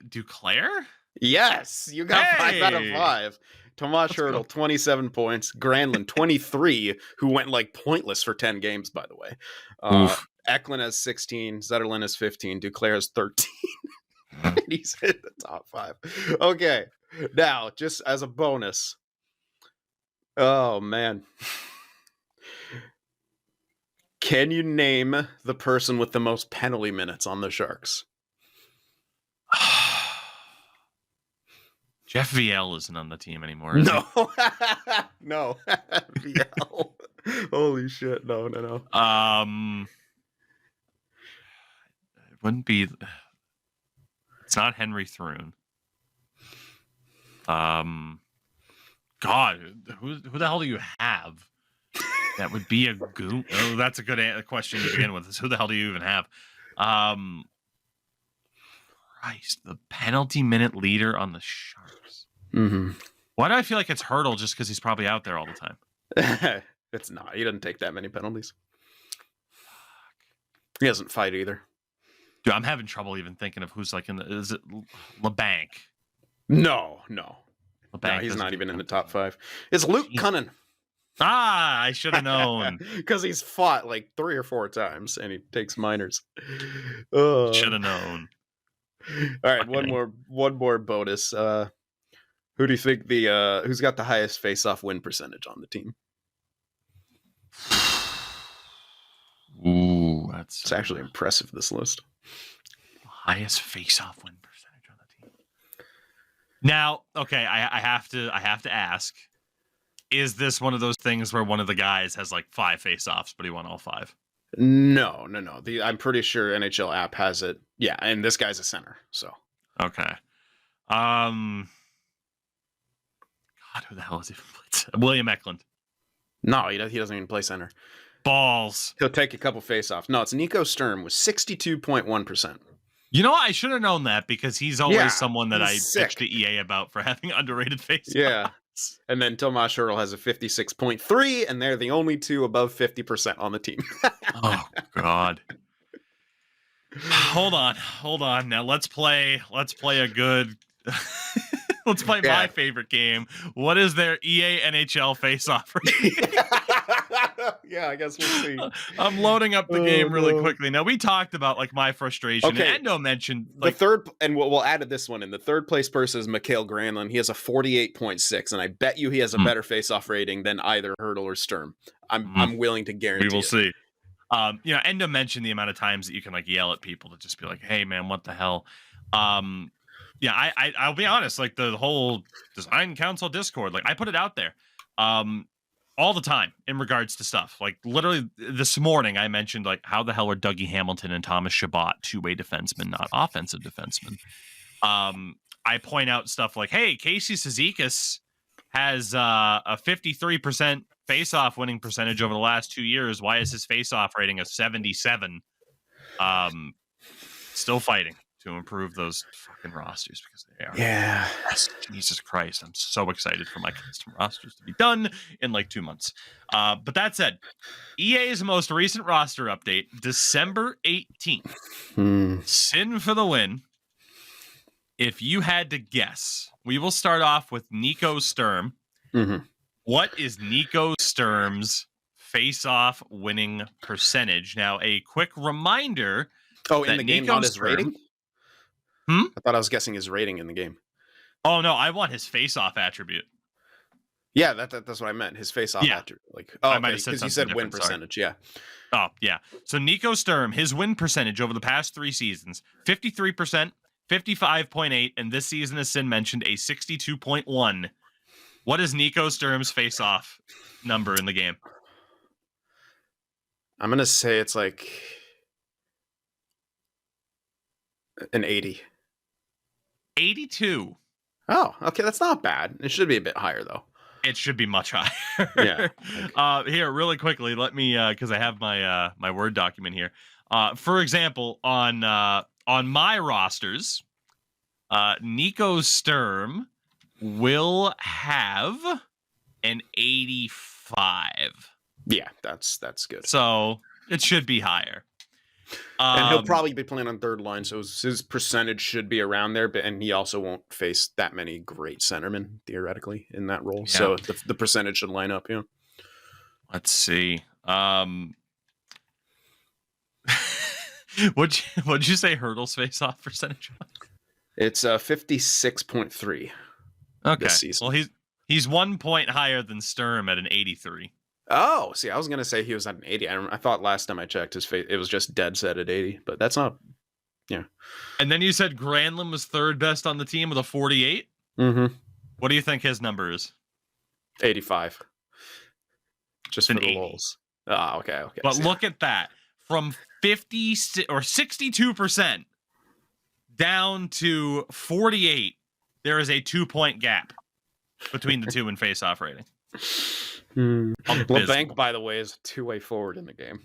Duclair? Yes, you got 5 out of Hey! 5. Tomas Let's Hertl, go. 27 points. Granlund, 23, who went like pointless for 10 games, by the way. Oof. Eklund has 16. Zetterlund has 15. Duclair has 13. He's in the top 5. Okay, now, just as a bonus. Oh, man. Can you name the person with the most penalty minutes on the Sharks? Jeff Viel isn't on the team anymore. Is No. No. VL. Holy shit. No. he? It wouldn't be. It's not Henry Thrun. God, who the hell do you have? That would be a goon. Oh, that's a good question to begin with. Is who the hell do you even have? Christ, the penalty minute leader on the Sharks. Mm-hmm. Why do I feel like it's Hurdle just because he's probably out there all the time? It's not. He doesn't take that many penalties. He doesn't fight either. Dude, I'm having trouble even thinking of who's like in the. Is it LeBanc? No. LeBanc No, he's doesn't not do even in the penalty top 5. It's Luke Jeez. Cunnin. I should have known. Because he's fought like 3 or 4 times and he takes minors. Oh. Should have known. All right, Okay. one more bonus. Who do you think who's got the highest face-off win percentage on the team? Ooh, that's It's actually impressive, this list. highest face-off win percentage on the team. Now, okay, I have to ask: is this one of those things where one of the guys has like 5 face-offs, but he won all 5? No. I'm pretty sure NHL app has it. Yeah, and this guy's a center, so. Okay. God, who the hell is he? William Eklund. No, he doesn't even play center. Balls. He'll take a couple face-offs. No, it's Nico Sturm with 62.1%. You know, I should have known that because he's always Yeah, someone that I he's pitched sick. to EA about for having underrated face-offs. Yeah. And then Tomas Hertl has a 56.3, and they're the only 2 above 50% on the team. Oh God. Hold on. Now let's play a good let's play Yeah. my favorite game. What is their EA NHL face-off rating? Yeah, I guess we'll see. I'm loading up the Oh, game really no. quickly. Now we talked about like my frustration. Okay. And Endo mentioned The like third, and we'll add this one in. The third place person is Mikhail Granlund. He has a 48.6, and I bet you he has a Hmm. better face-off rating than either Hertl or Sturm. I'm willing to guarantee. we will it. see. Endo mentioned the amount of times that you can like yell at people to just be like, "Hey, man, what the hell?" I'll be honest. Like the whole design council Discord, like I put it out there, all the time in regards to stuff. Like literally this morning, I mentioned like how the hell are Dougie Hamilton and Thomas Chabot 2-way defensemen, not offensive defensemen? I point out stuff like, "Hey, Casey Cizikas has a 53% face-off winning percentage over the last 2 years. Why is his face-off rating a 77? Still fighting. to improve those fucking rosters because they are. Yeah. Jesus Christ. I'm so excited for my custom rosters to be done in like 2 months. But that said, EA's most recent roster update, December 18th. Sin for the win. If you had to guess, we will start off with Nico Sturm. Mm-hmm. What is Nico Sturm's face-off winning percentage? Now, a quick reminder. Oh, in the game, not his rating? I thought I was guessing his rating in the game. Oh, no, I want his face-off attribute. Yeah, that's what I meant. His face-off attribute. Like, oh, because you said win percentage. Sorry. Yeah. Oh, yeah. So Nico Sturm, his win percentage over the past 3 seasons, 53%, 55.8, and this season, as Sin mentioned, a 62.1. What is Nico Sturm's face-off number in the game? I'm going to say it's like an 80. 82. Oh, okay. That's not bad. It should be a bit higher, though. It should be much higher. Yeah. Okay. Here, really quickly, let me, because I have my my Word document here. For example, on my rosters, Nico Sturm will have an 85. Yeah, that's good. So it should be higher. And he'll probably be playing on third line, so his percentage should be around there. And he also won't face that many great centermen theoretically in that role. Yeah. So the percentage should line up. Yeah. Let's see. What'd you say? Hurdles face off percentage? It's 56.3. Okay. This season. Well, he's 1 point higher than Sturm at an 83. Oh, see, I was gonna say he was at an 80. I thought last time I checked his face, it was just dead set at 80, but that's not. Yeah. And then you said Granlund was third best on the team with a 48. Mm-hmm. What do you think his number is? 85. Just for the 80. lulz. Oh, okay. But look at that, from 50 or 62% down to 48. There is a 2-point gap between the two in face-off rating. LeBanc, by the way, is a two-way forward in the game.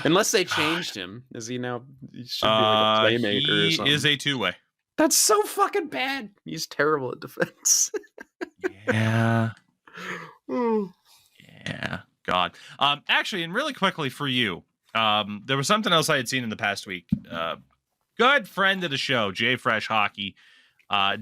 Unless they changed him. Is he now? He should be like a playmaker or something. He is a two-way. That's so fucking bad. He's terrible at defense. Yeah. Yeah. God. Actually, and really quickly for you, there was something else I had seen in the past week. Good friend of the show, Jay Fresh Hockey,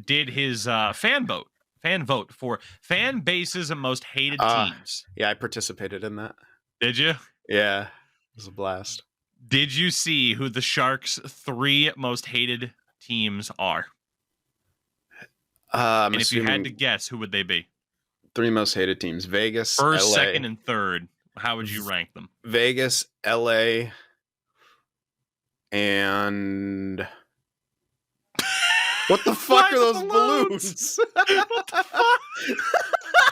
did his fan vote for fan bases and most hated teams. Yeah, I participated in that. Did you? Yeah, it was a blast. Did you see who the Sharks' 3 most hated teams are? And if you had to guess, who would they be? 3 most hated teams: Vegas, first, LA. second, and third. How would you rank them? Vegas, LA, and what the fuck are those balloons? What the fuck?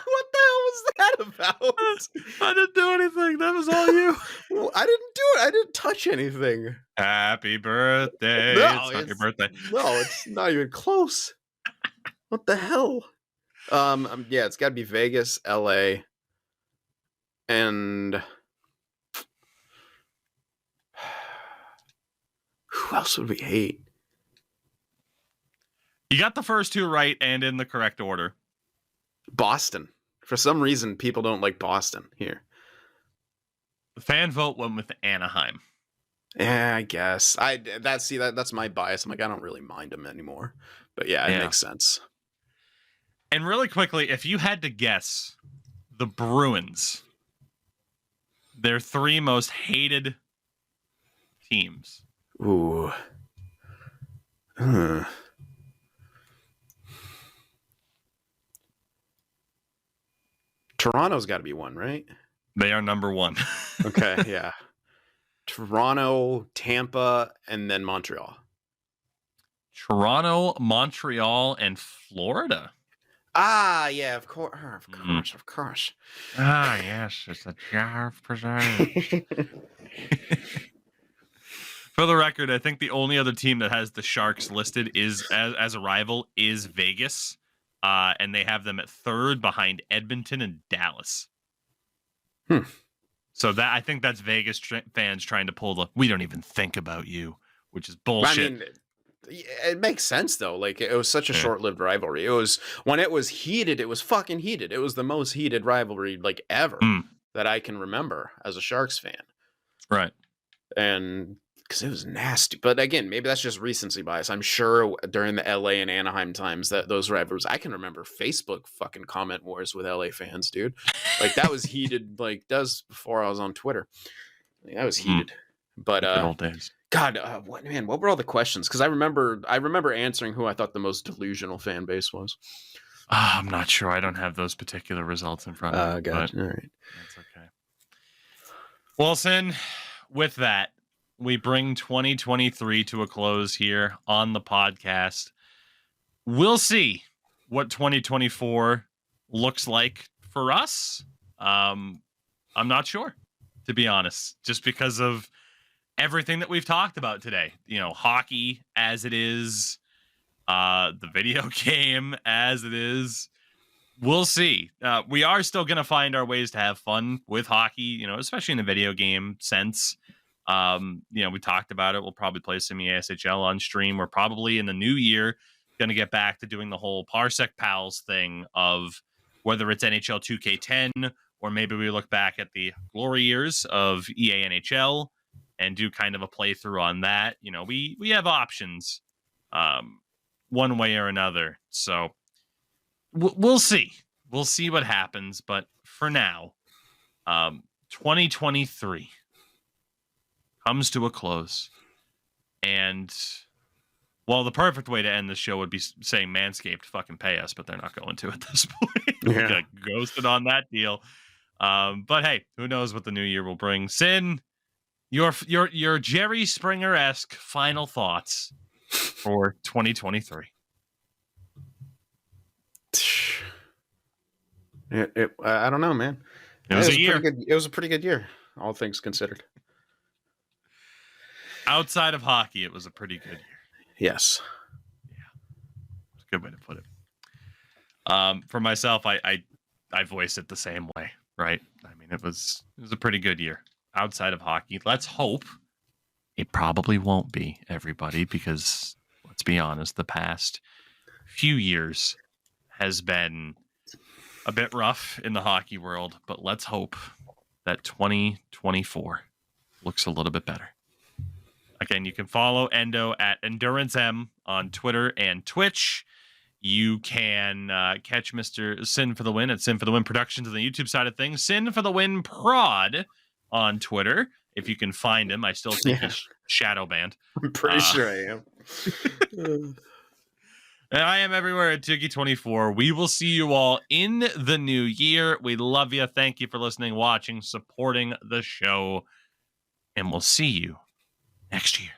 What the hell was that about? I didn't do anything. That was all you. Well, I didn't do it. I didn't touch anything. Happy birthday. No, it's not your birthday. No, it's not even close. What the hell? Yeah, it's got to be Vegas, LA, and who else would we hate? You got the first 2 right and in the correct order. Boston. For some reason, people don't like Boston here. The fan vote went with Anaheim. Yeah, I guess. That's my bias. I'm like, I don't really mind them anymore. But yeah, it makes sense. And really quickly, if you had to guess the Bruins, their 3 most hated teams. Ooh. Toronto's got to be one, right? They are number 1. Okay, yeah. Toronto, Tampa, and then Montreal. Toronto, Montreal, and Florida. Ah, yeah, of course. Of course. Ah, yes, it's a jar of preserves. For the record, I think the only other team that has the Sharks listed is as a rival is Vegas. And they have them at 3rd behind Edmonton and Dallas. So that I think that's Vegas fans trying to pull the "we don't even think about you. which is bullshit. I mean, it makes sense though. Like it was such a short-lived rivalry. It was when it was heated. It was fucking heated. It was the most heated rivalry like ever that I can remember as a Sharks fan. Right. And because it was nasty. But again, maybe that's just recency bias. I'm sure during the LA and Anaheim times that those rivalries, I can remember Facebook fucking comment wars with LA fans, dude. Like that was heated. Like that was before I was on Twitter. Like, that was heated. But good old days. God, what were all the questions? Because I remember answering who I thought the most delusional fan base was. I'm not sure. I don't have those particular results in front of me. Gotcha. All right. That's okay. Wilson, with that, we bring 2023 to a close here on the podcast. We'll see what 2024 looks like for us. I'm not sure, to be honest, just because of everything that we've talked about today. You know, hockey as it is, the video game as it is. We'll see. We are still going to find our ways to have fun with hockey, you know, especially in the video game sense. You know, we talked about it. We'll probably play some ESHL on stream. We're probably in the new year going to get back to doing the whole Parsec Pals thing of whether it's NHL 2K10 or maybe we look back at the glory years of EA NHL and do kind of a playthrough on that. You know, we have options one way or another. So we'll see. We'll see what happens. But for now, 2023 comes to a close. And, well, the perfect way to end the show would be saying Manscaped fucking pay us, but they're not going to at this point. We got ghosted on that deal. But hey, who knows what the new year will bring. Sin, your Jerry Springer-esque final thoughts for 2023. I don't know, man. It was a year. It was a pretty good year, all things considered. Outside of hockey, it was a pretty good year. Yes. Yeah. It's a good way to put it. For myself, I voiced it the same way, right? I mean, it was a pretty good year outside of hockey. Let's hope it probably won't be, everybody, because let's be honest, the past few years has been a bit rough in the hockey world, but let's hope that 2024 looks a little bit better. Again, you can follow Endo at EnduranceM on Twitter and Twitch. You can catch Mr. Sin for the Win at Sin for the Win Productions on the YouTube side of things. Sin for the Win Prod on Twitter. If you can find him, I still think he's shadow banned. I'm pretty sure I am. And I am everywhere at Tougie24. We will see you all in the new year. We love you. Thank you for listening, watching, supporting the show. And we'll see you next year.